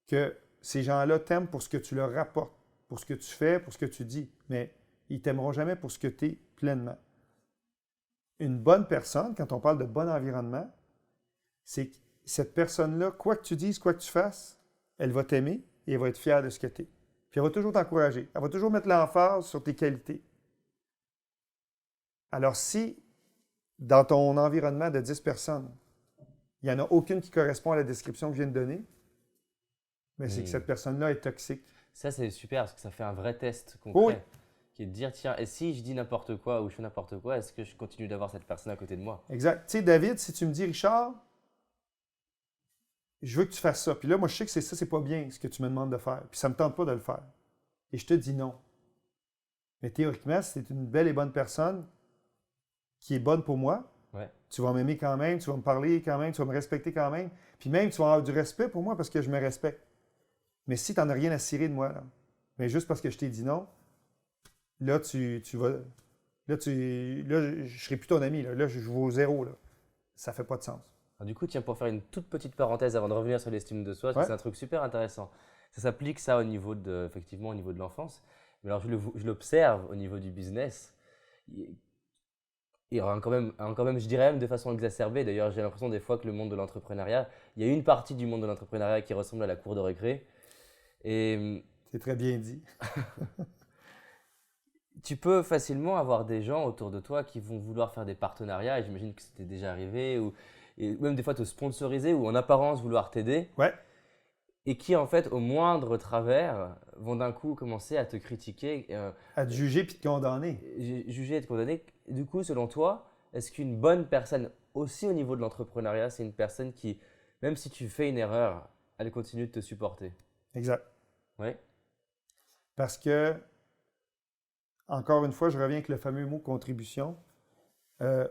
que ces gens-là t'aiment pour ce que tu leur rapportes, pour ce que tu fais, pour ce que tu dis, mais ils ne t'aimeront jamais pour ce que tu es pleinement. Une bonne personne, quand on parle de bon environnement, c'est que cette personne-là, quoi que tu dises, quoi que tu fasses, elle va t'aimer et elle va être fière de ce que tu es. Puis elle va toujours t'encourager. Elle va toujours mettre l'emphase sur tes qualités. Alors si, dans ton environnement de 10 personnes, il n'y en a aucune qui correspond à la description que je viens de donner, mais c'est que cette personne-là est toxique. Ça, c'est super parce que ça fait un vrai test Oui, concret qui est de dire tiens, et si je dis n'importe quoi ou je fais n'importe quoi, est-ce que je continue d'avoir cette personne à côté de moi? exact. Tu sais, David, si tu me dis, Richard, je veux que tu fasses ça. Puis là, moi, je sais que c'est pas bien ce que tu me demandes de faire. Puis ça ne me tente pas de le faire. Et je te dis non. Mais théoriquement, si c'est une belle et bonne personne qui est bonne pour moi, Ouais. tu vas m'aimer quand même, tu vas me parler quand même, tu vas me respecter quand même. Puis même, tu vas avoir du respect pour moi parce que je me respecte. Mais si tu n'en as rien à cirer de moi, là, mais juste parce que je t'ai dit non, là, tu vas. Là, je serai plus ton ami. Là, je vaux zéro. Là. Ça fait pas de sens. Alors, du coup, tiens, pour faire une toute petite parenthèse avant de revenir sur l'estime de soi, parce que Ouais, c'est un truc super intéressant. Ça s'applique ça au niveau de, effectivement, au niveau de l'enfance. Mais alors, je l'observe au niveau du business. Et encore même, je dirais même de façon exacerbée. D'ailleurs, j'ai l'impression des fois que le monde de l'entrepreneuriat, il y a une partie du monde de l'entrepreneuriat qui ressemble à la cour de récré. Et c'est très bien dit. tu peux facilement avoir des gens autour de toi qui vont vouloir faire des partenariats, et j'imagine que c'était déjà arrivé, ou et même des fois te sponsoriser ou en apparence vouloir t'aider, Ouais, et qui en fait au moindre travers vont d'un coup commencer à te critiquer, à te juger puis te condamner. juger et te condamner. Du coup, selon toi, est-ce qu'une bonne personne, aussi au niveau de l'entrepreneuriat, c'est une personne qui, même si tu fais une erreur, elle continue de te supporter? Exact. Oui. Parce que, encore une fois, je reviens avec le fameux mot contribution. Euh,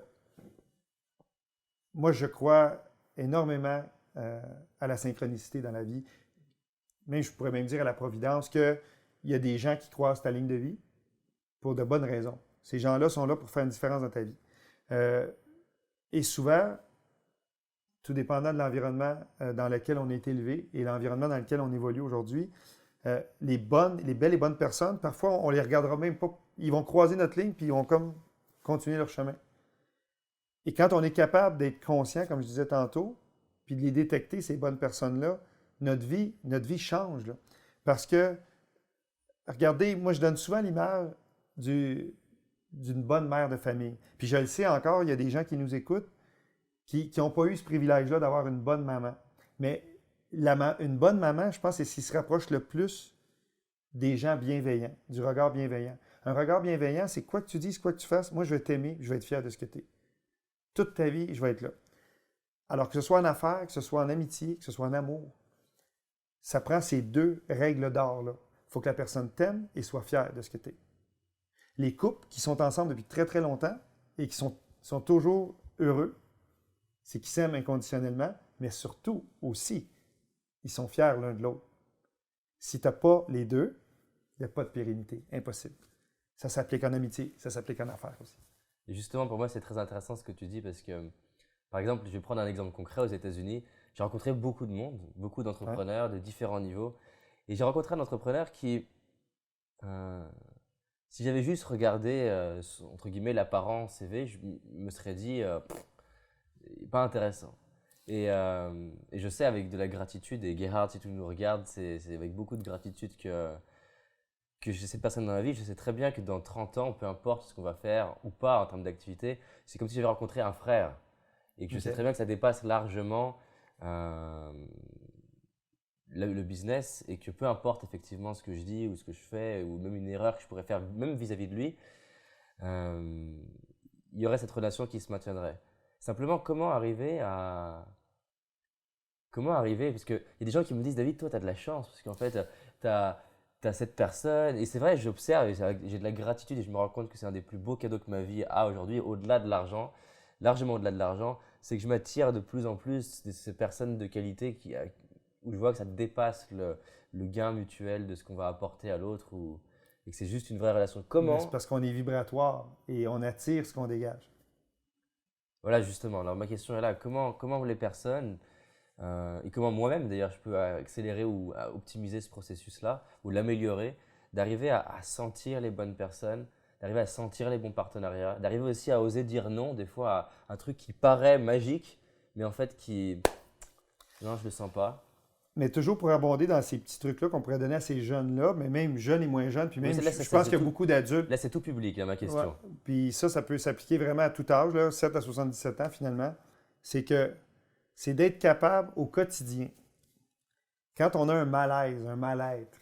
Moi, je crois énormément à la synchronicité dans la vie. Mais je pourrais même dire à la providence qu'il y a des gens qui croisent ta ligne de vie pour de bonnes raisons. Ces gens-là sont là pour faire une différence dans ta vie. Euh, et souvent, tout dépendant de l'environnement dans lequel on est élevé et l'environnement dans lequel on évolue aujourd'hui, les belles et bonnes personnes, parfois, on les regardera même pas. Ils vont croiser notre ligne puis ils vont comme continuer leur chemin. Et quand on est capable d'être conscient, comme je disais tantôt, puis de les détecter, ces bonnes personnes-là, notre vie change. Là. Parce que, regardez, moi, je donne souvent l'image d'une bonne mère de famille. Puis je le sais encore, il y a des gens qui nous écoutent qui n'ont pas eu ce privilège-là d'avoir une bonne maman. Mais une bonne maman, je pense, c'est ce qui se rapproche le plus des gens bienveillants, du regard bienveillant. Un regard bienveillant, c'est quoi que tu dises, quoi que tu fasses, moi, je vais t'aimer, je vais être fier de ce que tu es. Toute ta vie, je vais être là. Alors que ce soit en affaires, que ce soit en amitié, que ce soit en amour, ça prend ces deux règles d'or-là. Il faut que la personne t'aime et soit fière de ce que tu es. Les couples qui sont ensemble depuis très très longtemps et qui sont toujours heureux, c'est qu'ils s'aiment inconditionnellement, mais surtout aussi, ils sont fiers l'un de l'autre. Si tu n'as pas les deux, il n'y a pas de pérennité. Impossible. Ça s'applique en amitié, ça s'applique en affaires aussi. Et justement, pour moi, c'est très intéressant ce que tu dis parce que, par exemple, je vais prendre un exemple concret aux États-Unis. J'ai rencontré beaucoup de monde, beaucoup Ouais. d'entrepreneurs de différents niveaux. Et j'ai rencontré un entrepreneur qui, euh, si j'avais juste regardé, entre guillemets, l'apparent CV, je me serais dit, pas intéressant. Et je sais avec de la gratitude, et Gerhard, si tu nous regardes, c'est avec beaucoup de gratitude que que j'ai cette personne dans la vie, je sais très bien que dans 30 ans, peu importe ce qu'on va faire ou pas en termes d'activité, c'est comme si j'avais rencontré un frère. Et que je sais OK. très bien que ça dépasse largement euh, le business et que peu importe effectivement ce que je dis ou ce que je fais ou même une erreur que je pourrais faire, même vis-à-vis de lui, euh, il y aurait cette relation qui se maintiendrait. Simplement, comment arriver, parce qu'il y a des gens qui me disent, David, toi, tu as de la chance, parce qu'en fait, tu as cette personne, et c'est vrai, j'observe, et j'ai de la gratitude, et je me rends compte que c'est un des plus beaux cadeaux que ma vie a aujourd'hui, au-delà de l'argent, largement au-delà de l'argent, c'est que je m'attire de plus en plus de ces personnes de qualité où je vois que ça dépasse le gain mutuel de ce qu'on va apporter à l'autre, et que c'est juste une vraie relation. Mais c'est Comment? parce qu'on est vibratoire et on attire ce qu'on dégage. Voilà, justement, alors ma question est là, comment les personnes et comment moi-même, d'ailleurs, je peux accélérer ou optimiser ce processus-là ou l'améliorer, d'arriver à sentir les bonnes personnes, d'arriver à sentir les bons partenariats, d'arriver aussi à oser dire non, des fois, à un truc qui paraît magique, mais en fait non, je le sens pas. Mais toujours pour abonder dans ces petits trucs-là qu'on pourrait donner à ces jeunes-là, mais même jeunes et moins jeunes, puis Oui, même, là, je pense qu'il y a tout, beaucoup d'adultes. là, c'est tout public, là, ma Ouais. question. Puis ça peut s'appliquer vraiment à tout âge, là, 7 à 77 ans finalement. C'est que c'est d'être capable au quotidien, quand on a un malaise, un mal-être,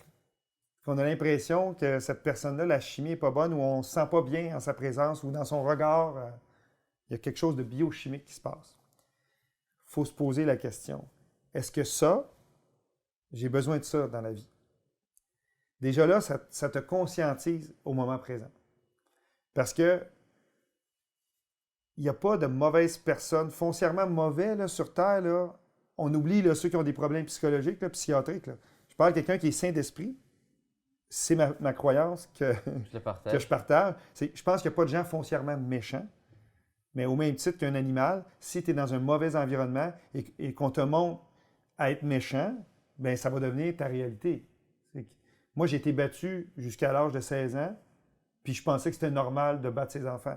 qu'on a l'impression que cette personne-là, la chimie n'est pas bonne, ou on ne se sent pas bien en sa présence, ou dans son regard, il y a quelque chose de biochimique qui se passe. Il faut se poser la question, est-ce que ça, j'ai besoin de ça dans la vie? Déjà là, ça te conscientise au moment présent. Parce que il n'y a pas de mauvaises personnes foncièrement mauvais là, sur Terre. Là. On oublie là, ceux qui ont des problèmes psychologiques, là, psychiatriques. Là. Je parle de quelqu'un qui est sain d'esprit. C'est ma croyance Je le que je partage. partage. Je pense qu'il n'y a pas de gens foncièrement méchants. Mais au même titre qu'un animal, si tu es dans un mauvais environnement et qu'on te montre à être méchant, ben ça va devenir ta réalité. Moi, j'ai été battu jusqu'à l'âge de 16 ans, puis je pensais que c'était normal de battre ses enfants.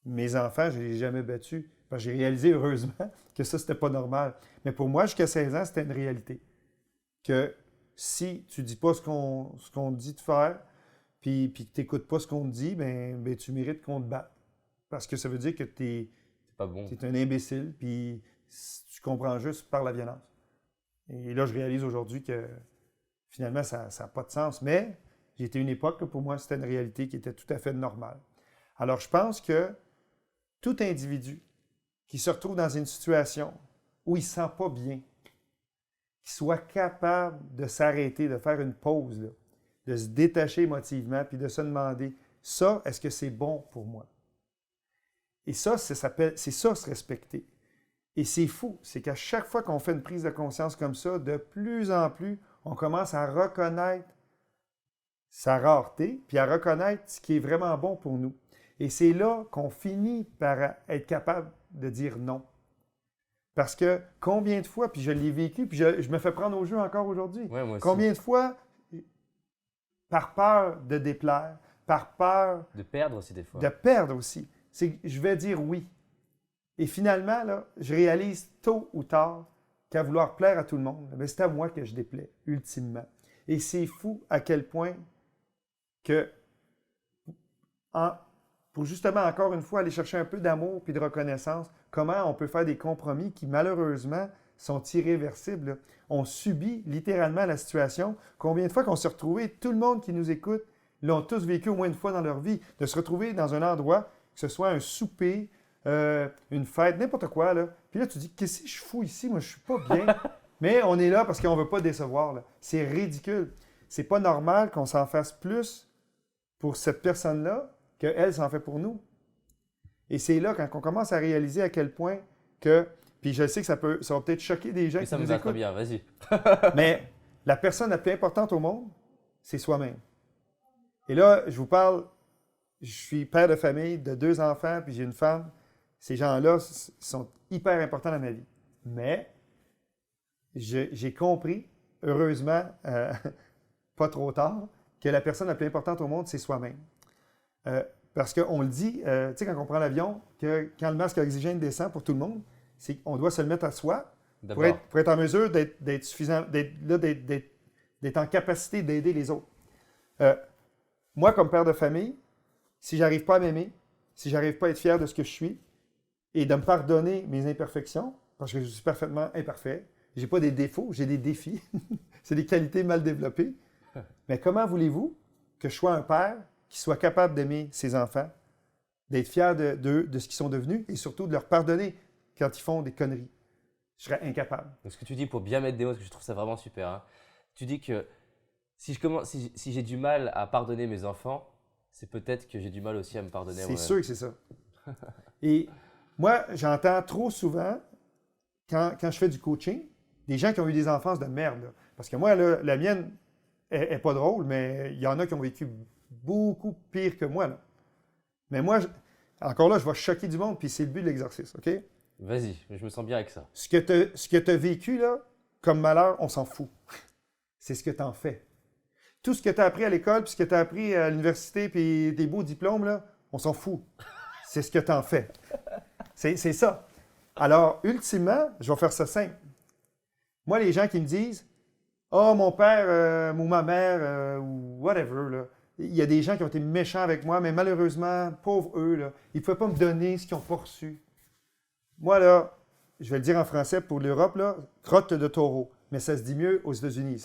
Mes enfants, je ne les ai jamais battus. Parce que j'ai réalisé, heureusement, que ça, c'était pas normal. Mais pour moi, jusqu'à 16 ans, c'était une réalité. Que si tu ne dis pas ce qu'on te dit de faire, puis que tu n'écoutes pas ce qu'on te dit, ben, tu mérites qu'on te batte. Parce que ça veut dire que tu C'est pas bon. es un imbécile, puis tu comprends juste par la violence. Et là, je réalise aujourd'hui que finalement, ça n'a pas de sens. Mais j'ai été une époque, là, pour moi, c'était une réalité qui était tout à fait normale. Alors, je pense que tout individu qui se retrouve dans une situation où il ne se sent pas bien, qui soit capable de s'arrêter, de faire une pause, là, de se détacher émotivement, puis de se demander, ça, est-ce que c'est bon pour moi? Et ça, c'est ça, se respecter. Et c'est fou, c'est qu'à chaque fois qu'on fait une prise de conscience comme ça, de plus en plus, on commence à reconnaître sa rareté, puis à reconnaître ce qui est vraiment bon pour nous. Et c'est là qu'on finit par être capable de dire non. Parce que combien de fois, puis je l'ai vécu, puis je me fais prendre au jeu encore aujourd'hui, Ouais, moi aussi. combien de fois, par peur de déplaire, par peur De perdre aussi des fois. de perdre aussi, c'est que je vais dire oui. Et finalement, là, je réalise tôt ou tard qu'à vouloir plaire à tout le monde, c'est à moi que je déplais, ultimement. Et c'est fou à quel point que, pour justement, encore une fois, aller chercher un peu d'amour puis de reconnaissance, comment on peut faire des compromis qui, malheureusement, sont irréversibles. Là. On subit littéralement la situation. Combien de fois qu'on s'est retrouvé, tout le monde qui nous écoute, l'ont tous vécu au moins une fois dans leur vie, de se retrouver dans un endroit, que ce soit un souper, une fête, n'importe quoi. Là. Puis là, tu dis, qu'est-ce que je fous ici? Moi, je suis pas bien. Mais on est là parce qu'on ne veut pas décevoir. Là. C'est ridicule. C'est pas normal qu'on s'en fasse plus pour cette personne-là qu'elle s'en fait pour nous. Et c'est là, quand on commence à réaliser à quel point que, puis je sais que ça va peut-être choquer des gens Mais qui ça me nous va très écoutent, bien, vas-y. mais la personne la plus importante au monde, c'est soi-même. Et là, je vous parle, je suis père de famille de 2 enfants, puis j'ai une femme. Ces gens-là sont hyper importants dans ma vie. Mais j'ai compris, heureusement, pas trop tard, que la personne la plus importante au monde, c'est soi-même. Parce qu'on le dit, tu sais, quand on prend l'avion, que quand le masque à oxygène descend pour tout le monde, c'est qu'on doit se le mettre à soi pour être en mesure d'être suffisant, d'être en capacité d'aider les autres. moi, comme père de famille, si j'arrive pas à m'aimer, si j'arrive pas à être fier de ce que je suis et de me pardonner mes imperfections, parce que je suis parfaitement imparfait, j'ai pas des défauts, j'ai des défis, c'est des qualités mal développées. Mais comment voulez-vous que je sois un père qui soit capable d'aimer ses enfants, d'être fier de ce qu'ils sont devenus et surtout de leur pardonner quand ils font des conneries? Je serais incapable. Donc, ce que tu dis pour bien mettre des mots, parce que je trouve ça vraiment super, hein, tu dis que si j'ai du mal à pardonner mes enfants, c'est peut-être que j'ai du mal aussi à me pardonner à C'est moi-même. sûr que c'est ça. Et moi, j'entends trop souvent, quand je fais du coaching, des gens qui ont eu des enfances de merde. Là. Parce que moi, là, la mienne est pas drôle, mais il y en a qui ont vécu beaucoup pire que moi. Là. Mais moi, encore là, je vais choquer du monde, puis c'est le but de l'exercice, OK? Vas-y, je me sens bien avec ça. Ce que tu as vécu, là, comme malheur, on s'en fout. C'est ce que tu en fais. Tout ce que tu as appris à l'école, puis ce que tu as appris à l'université, puis tes beaux diplômes, là, on s'en fout. C'est ce que tu en fais. C'est ça. Alors, ultimement, je vais faire ça simple. Moi, les gens qui me disent « Oh, mon père ou ma mère ou whatever, là, il y a des gens qui ont été méchants avec moi, mais malheureusement, pauvres eux, là, ils ne pouvaient pas me donner ce qu'ils n'ont pas reçu. » Moi, là, je vais le dire en français pour l'Europe, là, crotte de taureau. Mais ça se dit mieux aux États-Unis.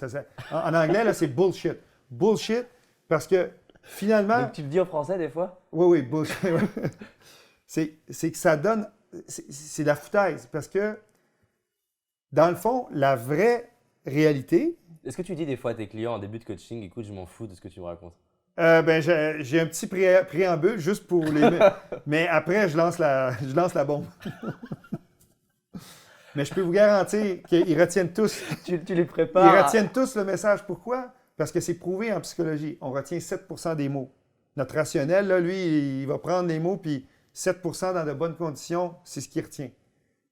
En anglais, là, c'est bullshit. Bullshit, parce que finalement. Donc tu le dis en français des fois? Oui, bullshit. C'est que ça donne. C'est de la foutaise. Parce que, dans le fond, la vraie réalité. Est-ce que tu dis des fois à tes clients en début de coaching, écoute, je m'en fous de ce que tu me racontes? J'ai un petit préambule juste pour les. Mais après, je lance la bombe. Mais je peux vous garantir qu'ils retiennent tous. Tu les prépares. Ils retiennent tous le message. Pourquoi? Parce que c'est prouvé en psychologie. On retient 7% des mots. Notre rationnel, là, lui, il va prendre les mots, puis 7% dans de bonnes conditions, c'est ce qu'il retient.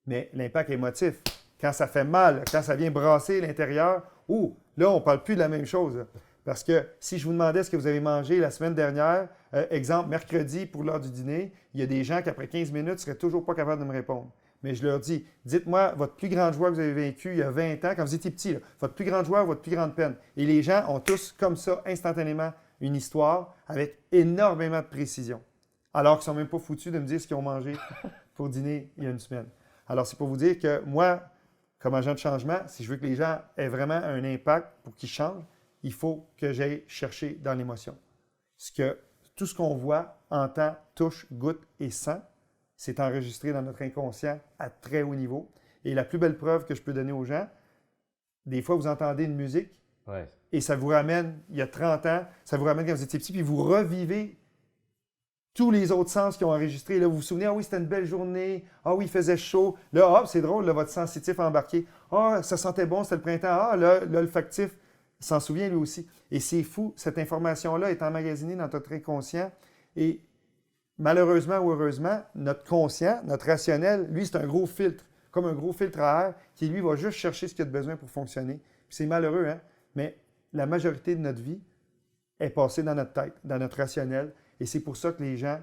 Mais l'impact émotif, quand ça fait mal, quand ça vient brasser l'intérieur, là, on ne parle plus de la même chose. Parce que si je vous demandais ce que vous avez mangé la semaine dernière, exemple, mercredi pour l'heure du dîner, il y a des gens qui, après 15 minutes, ne seraient toujours pas capables de me répondre. Mais je leur dis, dites-moi votre plus grande joie que vous avez vécue il y a 20 ans, quand vous étiez petit, là, votre plus grande joie, votre plus grande peine. Et les gens ont tous, comme ça, instantanément, une histoire avec énormément de précision. Alors qu'ils ne sont même pas foutus de me dire ce qu'ils ont mangé pour dîner il y a une semaine. Alors, c'est pour vous dire que moi, comme agent de changement, si je veux que les gens aient vraiment un impact pour qu'ils changent, il faut que j'aille chercher dans l'émotion. Tout ce qu'on voit, entend, touche, goûte et sent, c'est enregistré dans notre inconscient à très haut niveau. Et la plus belle preuve que je peux donner aux gens, des fois, vous entendez une musique et ça vous ramène, il y a 30 ans, ça vous ramène quand vous étiez petit, puis vous revivez tous les autres sens qui ont enregistré. Là, vous vous souvenez, ah oui, c'était une belle journée, ah oui, il faisait chaud. Là, hop, c'est drôle, là, votre sensitif a embarqué. Ah, ça sentait bon, c'était le printemps. Ah, là, l'olfactif s'en souvient lui aussi. Et c'est fou, cette information-là est emmagasinée dans notre inconscient et malheureusement ou heureusement, notre conscient, notre rationnel, lui, c'est un gros filtre, comme un gros filtre à air qui, lui, va juste chercher ce qu'il y a de besoin pour fonctionner. Puis c'est malheureux, hein? Mais la majorité de notre vie est passée dans notre tête, dans notre rationnel. Et c'est pour ça que les gens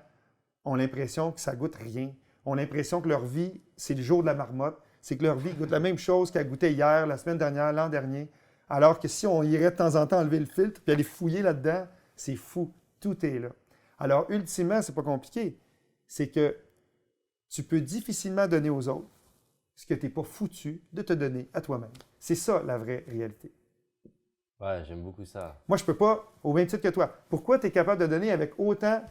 ont l'impression que ça goûte rien. Ont l'impression que leur vie, c'est le jour de la marmotte. C'est que leur vie goûte la même chose qu'elle goûtait hier, la semaine dernière, l'an dernier. Alors que si on irait de temps en temps enlever le filtre puis aller fouiller là-dedans, c'est fou. Tout est là. Alors, ultimement, c'est pas compliqué. C'est que tu peux difficilement donner aux autres ce que tu n'es pas foutu de te donner à toi-même. C'est ça, la vraie réalité. Ouais, j'aime beaucoup ça. Moi, je ne peux pas, au même titre que toi. Pourquoi tu es capable de donner avec autant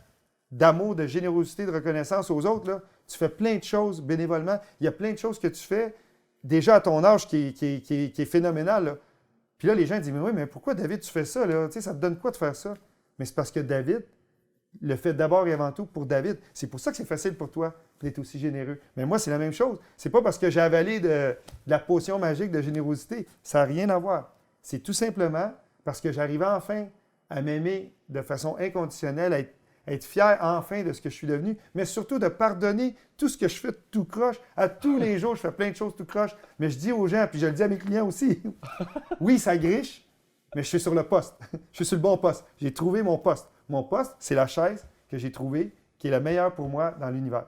d'amour, de générosité, de reconnaissance aux autres? Là? Tu fais plein de choses bénévolement. Il y a plein de choses que tu fais déjà à ton âge qui est phénoménal. Là. Puis là, les gens disent, mais oui, mais pourquoi David, tu fais ça? Là? Tu sais, ça te donne quoi de faire ça? Mais c'est parce que David le fait d'abord et avant tout pour David. C'est pour ça que c'est facile pour toi d'être aussi généreux. Mais moi, c'est la même chose. C'est pas parce que j'ai avalé de la potion magique de générosité. Ça n'a rien à voir. C'est tout simplement parce que j'arrivais enfin à m'aimer de façon inconditionnelle, à être fier enfin de ce que je suis devenu, mais surtout de pardonner tout ce que je fais tout croche. À tous les jours, je fais plein de choses tout croche. Mais je dis aux gens, puis je le dis à mes clients aussi, oui, ça griche, mais je suis sur le poste. Je suis sur le bon poste. J'ai trouvé mon poste. Mon poste, c'est la chaise que j'ai trouvée, qui est la meilleure pour moi dans l'univers.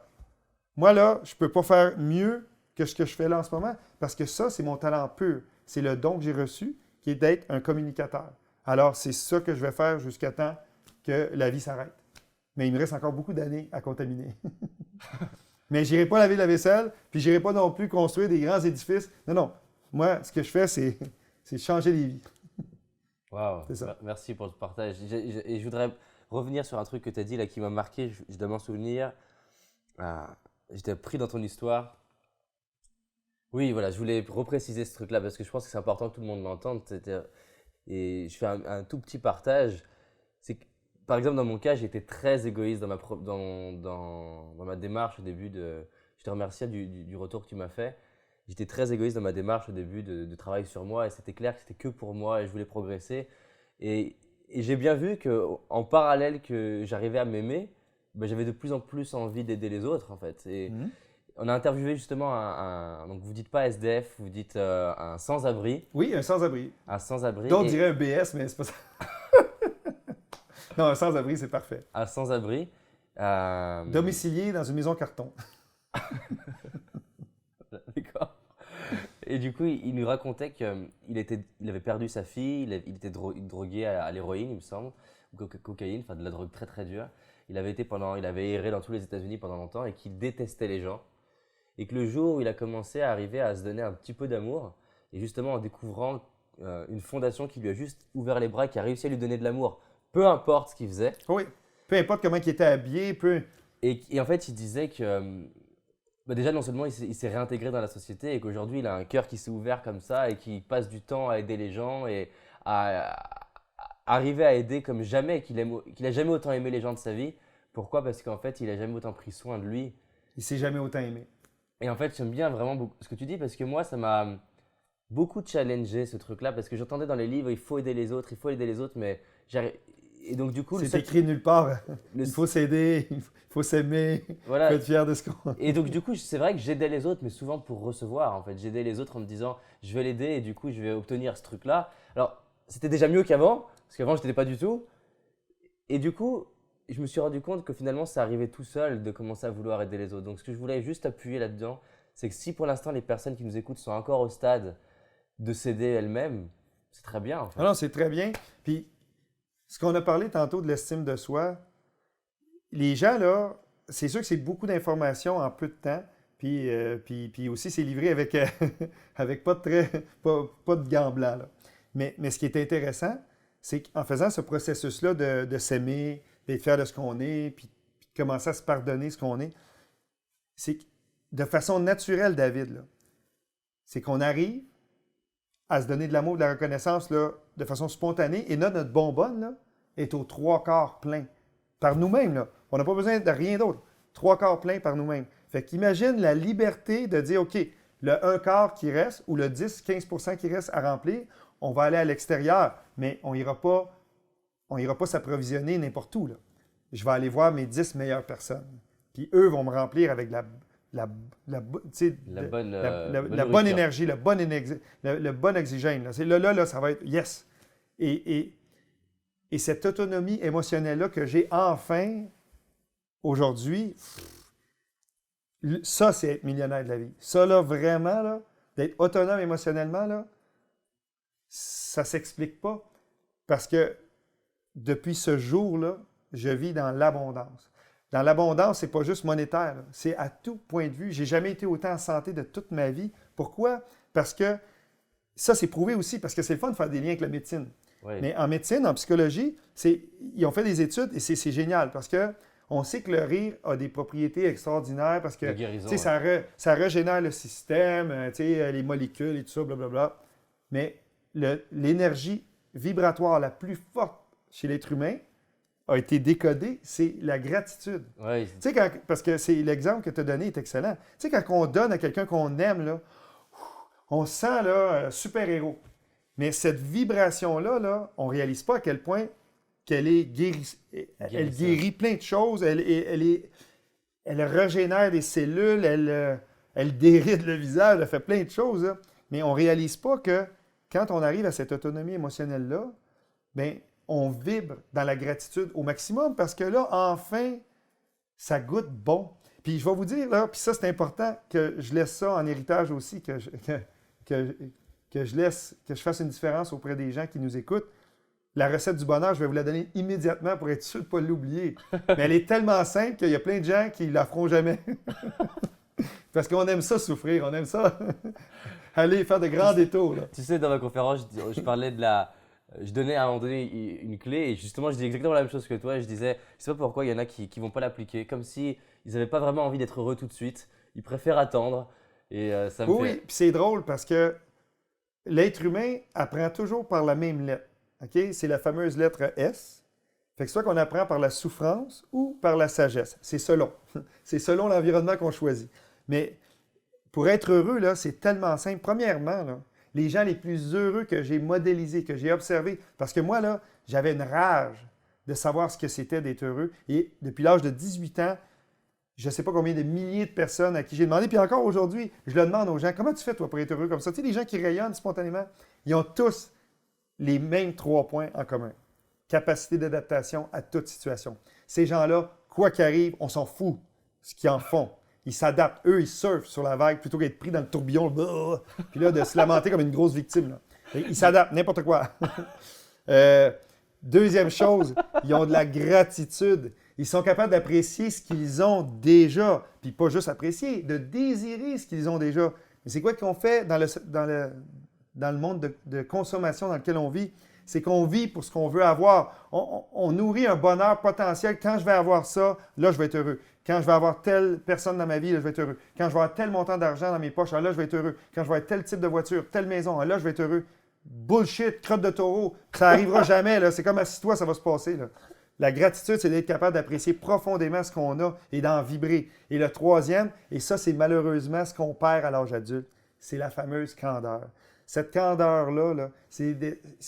Moi, là, je ne peux pas faire mieux que ce que je fais là en ce moment, parce que ça, c'est mon talent pur. C'est le don que j'ai reçu, qui est d'être un communicateur. Alors, c'est ça que je vais faire jusqu'à temps que la vie s'arrête. Mais il me reste encore beaucoup d'années à contaminer. Mais je n'irai pas laver la vaisselle, puis je n'irai pas non plus construire des grands édifices. Non, non. Moi, ce que je fais, c'est changer les vies. Waouh, C'est ça. merci pour ce partage. Et je voudrais revenir sur un truc que tu as dit là qui m'a marqué, je dois m'en souvenir. J'étais pris dans ton histoire. Oui, voilà, je voulais repréciser ce truc-là parce que je pense que c'est important que tout le monde l'entende. Et je fais un tout petit partage. C'est que, par exemple, dans mon cas, j'étais très égoïste dans ma démarche au début de. Je te remercie du retour que tu m'as fait. J'étais très égoïste dans ma démarche au début de travail sur moi et c'était clair que c'était que pour moi et je voulais progresser. Et j'ai bien vu qu'en parallèle que j'arrivais à m'aimer, ben, j'avais de plus en plus envie d'aider les autres en fait. Et on a interviewé justement donc vous dites pas SDF, vous dites un sans-abri. Oui, un sans-abri. Un sans-abri. D'autres diraient un BS, mais c'est pas ça. Non, un sans-abri, c'est parfait. Un sans-abri. Domicilié dans une maison carton. D'accord. Et du coup, il nous racontait qu'il avait perdu sa fille, il était drogué à l'héroïne, il me semble, ou cocaïne, enfin de la drogue très très dure. Il avait erré dans tous les États-Unis pendant longtemps et qu'il détestait les gens. Et que le jour où il a commencé à arriver à se donner un petit peu d'amour, et justement en découvrant une fondation qui lui a juste ouvert les bras, qui a réussi à lui donner de l'amour, peu importe ce qu'il faisait. Oui, peu importe comment il était habillé, Et en fait, il disait que bah déjà, non seulement il s'est réintégré dans la société et qu'aujourd'hui, il a un cœur qui s'est ouvert comme ça et qui passe du temps à aider les gens et à arriver à aider comme jamais, qu'il a jamais autant aimé les gens de sa vie. Pourquoi? Parce qu'en fait, il a jamais autant pris soin de lui. il s'est jamais autant aimé. Et en fait, j'aime bien vraiment beaucoup ce que tu dis parce que moi, ça m'a beaucoup challengé ce truc-là parce que j'entendais dans les livres, il faut aider les autres, mais et donc du coup, C'est écrit nulle part. Il faut s'aider, il faut s'aimer, il voilà. faut être fier de ce qu'on... Et donc du coup, c'est vrai que j'aidais les autres, mais souvent pour recevoir en fait. J'aidais les autres en me disant, je vais l'aider et du coup, je vais obtenir ce truc-là. Alors, c'était déjà mieux qu'avant, parce qu'avant, je n'étais pas du tout. Et du coup, je me suis rendu compte que finalement, ça arrivait tout seul de commencer à vouloir aider les autres. Donc, ce que je voulais juste appuyer là-dedans, c'est que si pour l'instant, les personnes qui nous écoutent sont encore au stade de s'aider elles-mêmes, c'est très bien en fait. Ah non, c'est très bien. Puis, ce qu'on a parlé tantôt de l'estime de soi, les gens, là, c'est sûr que c'est beaucoup d'informations en peu de temps. Puis aussi, c'est livré avec, avec pas de gants blancs. Là. Mais ce qui est intéressant, c'est qu'en faisant ce processus-là de s'aimer, d'être fier de ce qu'on est, puis de commencer à se pardonner ce qu'on est, c'est que de façon naturelle, David, là, c'est qu'on arrive à se donner de l'amour, de la reconnaissance là, de façon spontanée. Et là, notre bonbonne là, est aux 3/4 plein. Par nous-mêmes. Là. On n'a pas besoin de rien d'autre. 3/4 plein par nous-mêmes. Fait qu'imagine la liberté de dire, OK, le 1/4 qui reste ou le 10-15% qui reste à remplir, on va aller à l'extérieur, mais on n'ira pas s'approvisionner n'importe où. Là. Je vais aller voir mes 10 meilleures personnes. Puis eux vont me remplir avec la bonne énergie, le bon oxygène. Là. Là, ça va être yes. Et cette autonomie émotionnelle-là que j'ai enfin aujourd'hui, ça, c'est être millionnaire de la vie. Ça, là, vraiment, là, d'être autonome émotionnellement, là, ça ne s'explique pas. Parce que depuis ce jour-là, je vis dans l'abondance. Dans l'abondance, ce n'est pas juste monétaire, là. C'est à tout point de vue. Je n'ai jamais été autant en santé de toute ma vie. Pourquoi? Parce que ça, c'est prouvé aussi, parce que c'est le fun de faire des liens avec la médecine. Oui. Mais en médecine, en psychologie, ils ont fait des études et c'est génial parce qu'on sait que le rire a des propriétés extraordinaires parce que guérison, ça régénère le système, les molécules et tout ça, blablabla. Mais l'énergie vibratoire la plus forte chez l'être humain a été décodée, c'est la gratitude. Oui. Parce que c'est l'exemple que tu as donné est excellent. Tu sais, quand on donne à quelqu'un qu'on aime, là, on se sent là, super-héros. Mais cette vibration-là, là, on ne réalise pas à quel point qu'elle est elle guérit plein de choses, elle régénère des cellules, elle déride le visage, elle fait plein de choses. Là. Mais on ne réalise pas que quand on arrive à cette autonomie émotionnelle-là, bien, on vibre dans la gratitude au maximum parce que là, enfin, ça goûte bon. Puis je vais vous dire, là, puis ça, c'est important que je laisse ça en héritage aussi, que je fasse une différence auprès des gens qui nous écoutent. la recette du bonheur, je vais vous la donner immédiatement pour être sûr de ne pas l'oublier. Mais elle est tellement simple qu'il y a plein de gens qui ne la feront jamais. Parce qu'on aime ça souffrir, on aime ça aller faire de grands détours. Là. Tu sais, dans ma conférence, je parlais de la. Je donnais à un moment donné une clé et justement, je dis exactement la même chose que toi. Je disais, je sais pas pourquoi il y en a qui vont pas l'appliquer, comme si ils n'avaient pas vraiment envie d'être heureux tout de suite. Ils préfèrent attendre et ça me Oui, fait. puis c'est drôle parce que l'être humain apprend toujours par la même lettre. OK? C'est la fameuse lettre S. Fait que soit qu'on apprend par la souffrance ou par la sagesse. C'est selon. C'est selon l'environnement qu'on choisit. Mais pour être heureux, là, c'est tellement simple. Premièrement, là, les gens les plus heureux que j'ai modélisés, que j'ai observés, parce que moi, là, j'avais une rage de savoir ce que c'était d'être heureux. Et depuis l'âge de 18 ans, je ne sais pas combien de milliers de personnes à qui j'ai demandé, puis encore aujourd'hui, je le demande aux gens, comment tu fais, toi, pour être heureux comme ça? Tu sais, les gens qui rayonnent spontanément, ils ont tous les mêmes 3 points en commun. Capacité d'adaptation à toute situation. Ces gens-là, quoi qu'arrive, on s'en fout ce qu'ils en font. Ils s'adaptent. Eux, ils surfent sur la vague plutôt qu'être pris dans le tourbillon, puis là, de se lamenter comme une grosse victime. Là. Ils s'adaptent, n'importe quoi. Deuxième chose, ils ont de la gratitude. Ils sont capables d'apprécier ce qu'ils ont déjà, puis pas juste apprécier, de désirer ce qu'ils ont déjà. Mais c'est quoi qu'on fait dans le monde de consommation dans lequel on vit? C'est qu'on vit pour ce qu'on veut avoir. On nourrit un bonheur potentiel. Quand je vais avoir ça, là, je vais être heureux. Quand je vais avoir telle personne dans ma vie, là, je vais être heureux. Quand je vais avoir tel montant d'argent dans mes poches, là, je vais être heureux. Quand je vais avoir tel type de voiture, telle maison, là, je vais être heureux. Bullshit, crotte de taureau, ça n'arrivera jamais. Là. C'est comme assis-toi, ça va se passer. Là. La gratitude, c'est d'être capable d'apprécier profondément ce qu'on a et d'en vibrer. Et le troisième, et ça, c'est malheureusement ce qu'on perd à l'âge adulte, c'est la fameuse candeur. Cette candeur-là, là, c'est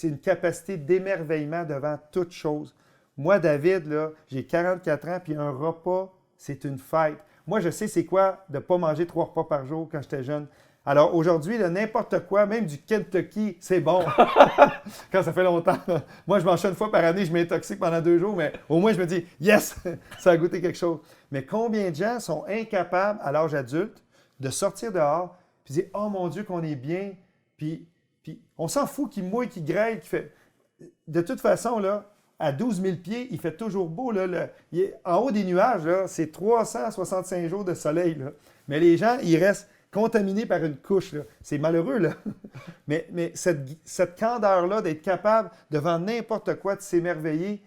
une capacité d'émerveillement devant toute chose. Moi, David, là, j'ai 44 ans, puis un repas, c'est une fête. Moi, je sais c'est quoi de ne pas manger 3 repas par jour quand j'étais jeune. Alors aujourd'hui, n'importe quoi, même du Kentucky, c'est bon. Quand ça fait longtemps. Moi, je mange ça une fois par année, je m'intoxique pendant 2 jours, mais au moins, je me dis, yes, ça a goûté quelque chose. Mais combien de gens sont incapables, à l'âge adulte, de sortir dehors, puis dire, oh mon Dieu, qu'on est bien, puis on s'en fout qu'il mouille, qu'il grêle, qu'il fait. De toute façon, là, à 12 000 pieds, il fait toujours beau. Là, en haut des nuages, là, c'est 365 jours de soleil. Là. Mais les gens, ils restent contaminés par une couche. Là. C'est malheureux. Là. Mais cette candeur-là, d'être capable, devant n'importe quoi, de s'émerveiller.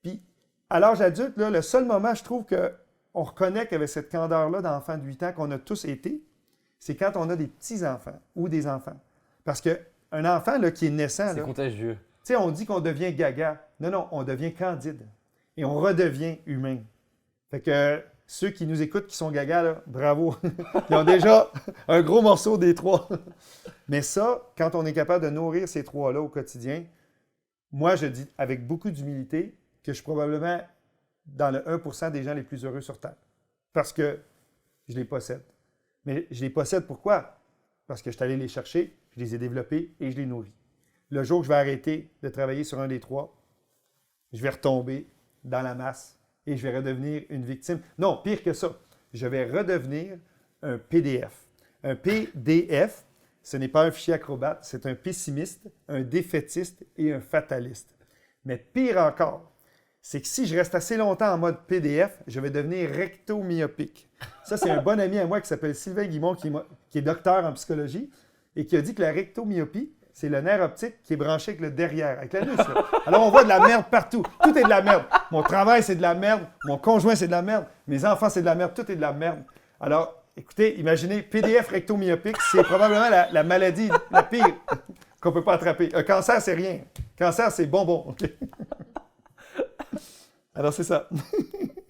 Puis, à l'âge adulte, là, le seul moment, je trouve qu'on reconnecte avec cette candeur-là d'enfant de 8 ans qu'on a tous été, c'est quand on a des petits-enfants ou des enfants. Parce qu'un enfant là, qui est naissant... C'est contagieux. Tu sais, on dit qu'on devient gaga. Non, on devient candide. Et on redevient humain. Fait que ceux qui nous écoutent, qui sont gaga, là, bravo. Ils ont déjà un gros morceau des 3. Mais ça, quand on est capable de nourrir ces 3-là au quotidien, moi, je dis avec beaucoup d'humilité que je suis probablement dans le 1% des gens les plus heureux sur Terre. Parce que je les possède. Mais je les possède pourquoi? Parce que je suis allé les chercher, je les ai développés et je les nourris. Le jour que je vais arrêter de travailler sur un des 3, je vais retomber dans la masse et je vais redevenir une victime. Non, pire que ça, je vais redevenir un PDF. Un PDF, ce n'est pas un fichier Acrobat, c'est un pessimiste, un défaitiste et un fataliste. Mais pire encore, c'est que si je reste assez longtemps en mode PDF, je vais devenir recto-myopique. Ça, c'est un bon ami à moi qui s'appelle Sylvain Guimond, qui est docteur en psychologie et qui a dit que la rectomyopie, c'est le nerf optique qui est branché avec le derrière, avec l'anus. Alors, on voit de la merde partout. Tout est de la merde. Mon travail, c'est de la merde. Mon conjoint, c'est de la merde. Mes enfants, c'est de la merde. Tout est de la merde. Alors, écoutez, imaginez, PDF rectomyopique, c'est probablement la maladie la pire qu'on ne peut pas attraper. Un cancer, c'est rien. Cancer, c'est bonbon. Okay? Alors, c'est ça.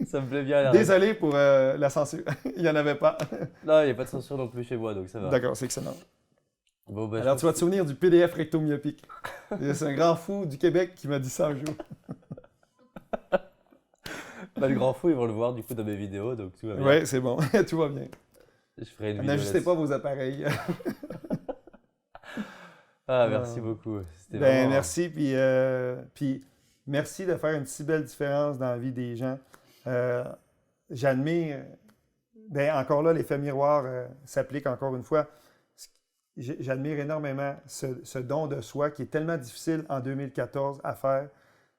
Ça me plaît bien. Désolé pour la censure. Il n'y en avait pas. Non, il n'y a pas de censure non plus chez moi, donc ça va. D'accord, c'est excellent. Bon, ben, alors, tu vas te souvenir du PDF rectomyopique. C'est un grand fou du Québec qui m'a dit ça un jour. Le grand fou, ils vont le voir du coup dans mes vidéos, donc tout va bien. Oui, c'est bon. Tout va bien. Je ferai une vidéo. N'ajustez pas vos appareils. Merci beaucoup. Ben, vraiment... Merci, puis merci de faire une si belle différence dans la vie des gens. J'admire, encore là, l'effet miroir s'applique encore une fois. j'admire énormément ce don de soi qui est tellement difficile en 2014 à faire,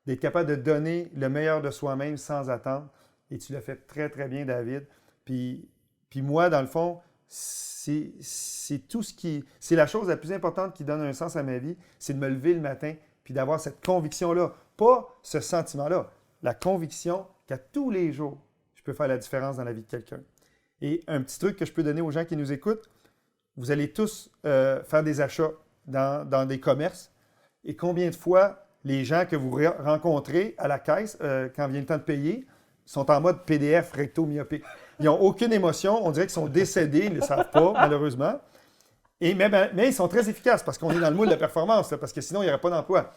d'être capable de donner le meilleur de soi-même sans attendre. Et tu l'as fait très, très bien, David. Puis moi, dans le fond, c'est tout ce qui... C'est la chose la plus importante qui donne un sens à ma vie, c'est de me lever le matin puis d'avoir cette conviction-là. Pas ce sentiment-là, la conviction qu'à tous les jours, je peux faire la différence dans la vie de quelqu'un. Et un petit truc que je peux donner aux gens qui nous écoutent, vous allez tous faire des achats dans des commerces. Et combien de fois les gens que vous rencontrez à la caisse, quand vient le temps de payer, sont en mode PDF recto-myopique. Ils n'ont aucune émotion. On dirait qu'ils sont décédés. Ils ne le savent pas, malheureusement. Mais ils sont très efficaces parce qu'on est dans le moule de la performance, là, parce que sinon, il n'y aurait pas d'emploi.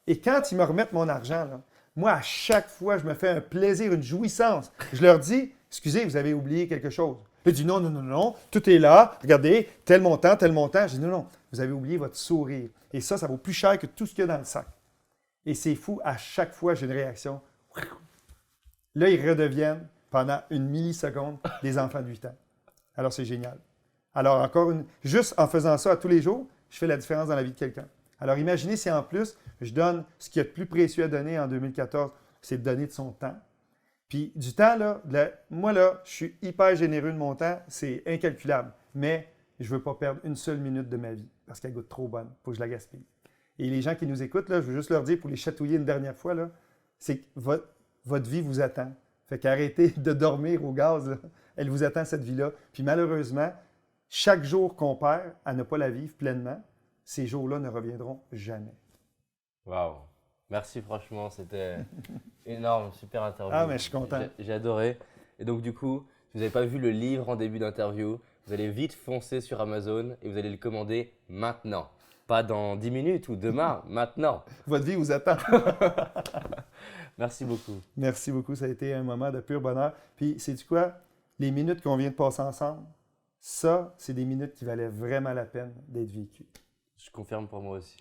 Et quand ils me remettent mon argent, là, moi, à chaque fois, je me fais un plaisir, une jouissance. Je leur dis, excusez, vous avez oublié quelque chose. Ils disent, non, non, non, non, tout est là. Regardez, tel montant, tel montant. Je dis, non, non, vous avez oublié votre sourire. Et ça vaut plus cher que tout ce qu'il y a dans le sac. Et c'est fou, à chaque fois, j'ai une réaction. Là, ils redeviennent, pendant une milliseconde, des enfants de 8 ans. Alors, c'est génial. Alors, juste en faisant ça à tous les jours, je fais la différence dans la vie de quelqu'un. Alors, imaginez si en plus, je donne ce qu'il y a de plus précieux à donner en 2014, c'est de donner de son temps. Puis, du temps, là, moi, là, je suis hyper généreux de mon temps, c'est incalculable. Mais je ne veux pas perdre une seule minute de ma vie parce qu'elle goûte trop bonne. Il faut que je la gaspille. Et les gens qui nous écoutent, là, je veux juste leur dire, pour les chatouiller une dernière fois, là, c'est que votre vie vous attend. Fait qu'arrêtez de dormir au gaz. Là. Elle vous attend, cette vie-là. Puis malheureusement, chaque jour qu'on perd à ne pas la vivre pleinement, ces jours-là ne reviendront jamais. Waouh! Merci, franchement, c'était énorme, super interview. Ah, mais je suis content. J'ai adoré. Et donc, du coup, si vous n'avez pas vu le livre en début d'interview, vous allez vite foncer sur Amazon et vous allez le commander maintenant. Pas dans 10 minutes ou demain, maintenant. Votre vie vous attend. Merci beaucoup. Merci beaucoup. Ça a été un moment de pur bonheur. Puis, sais-tu quoi? Les minutes qu'on vient de passer ensemble, ça, c'est des minutes qui valaient vraiment la peine d'être vécues. Je confirme pour moi aussi.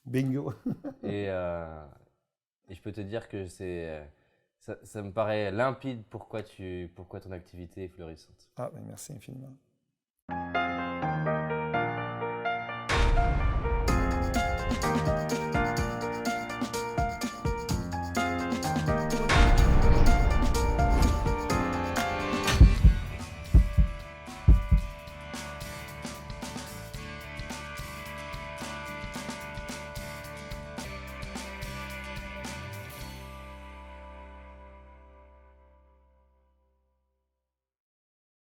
Bingo. Et je peux te dire que ça me paraît limpide pourquoi ton activité est florissante. Ah, ben merci infiniment.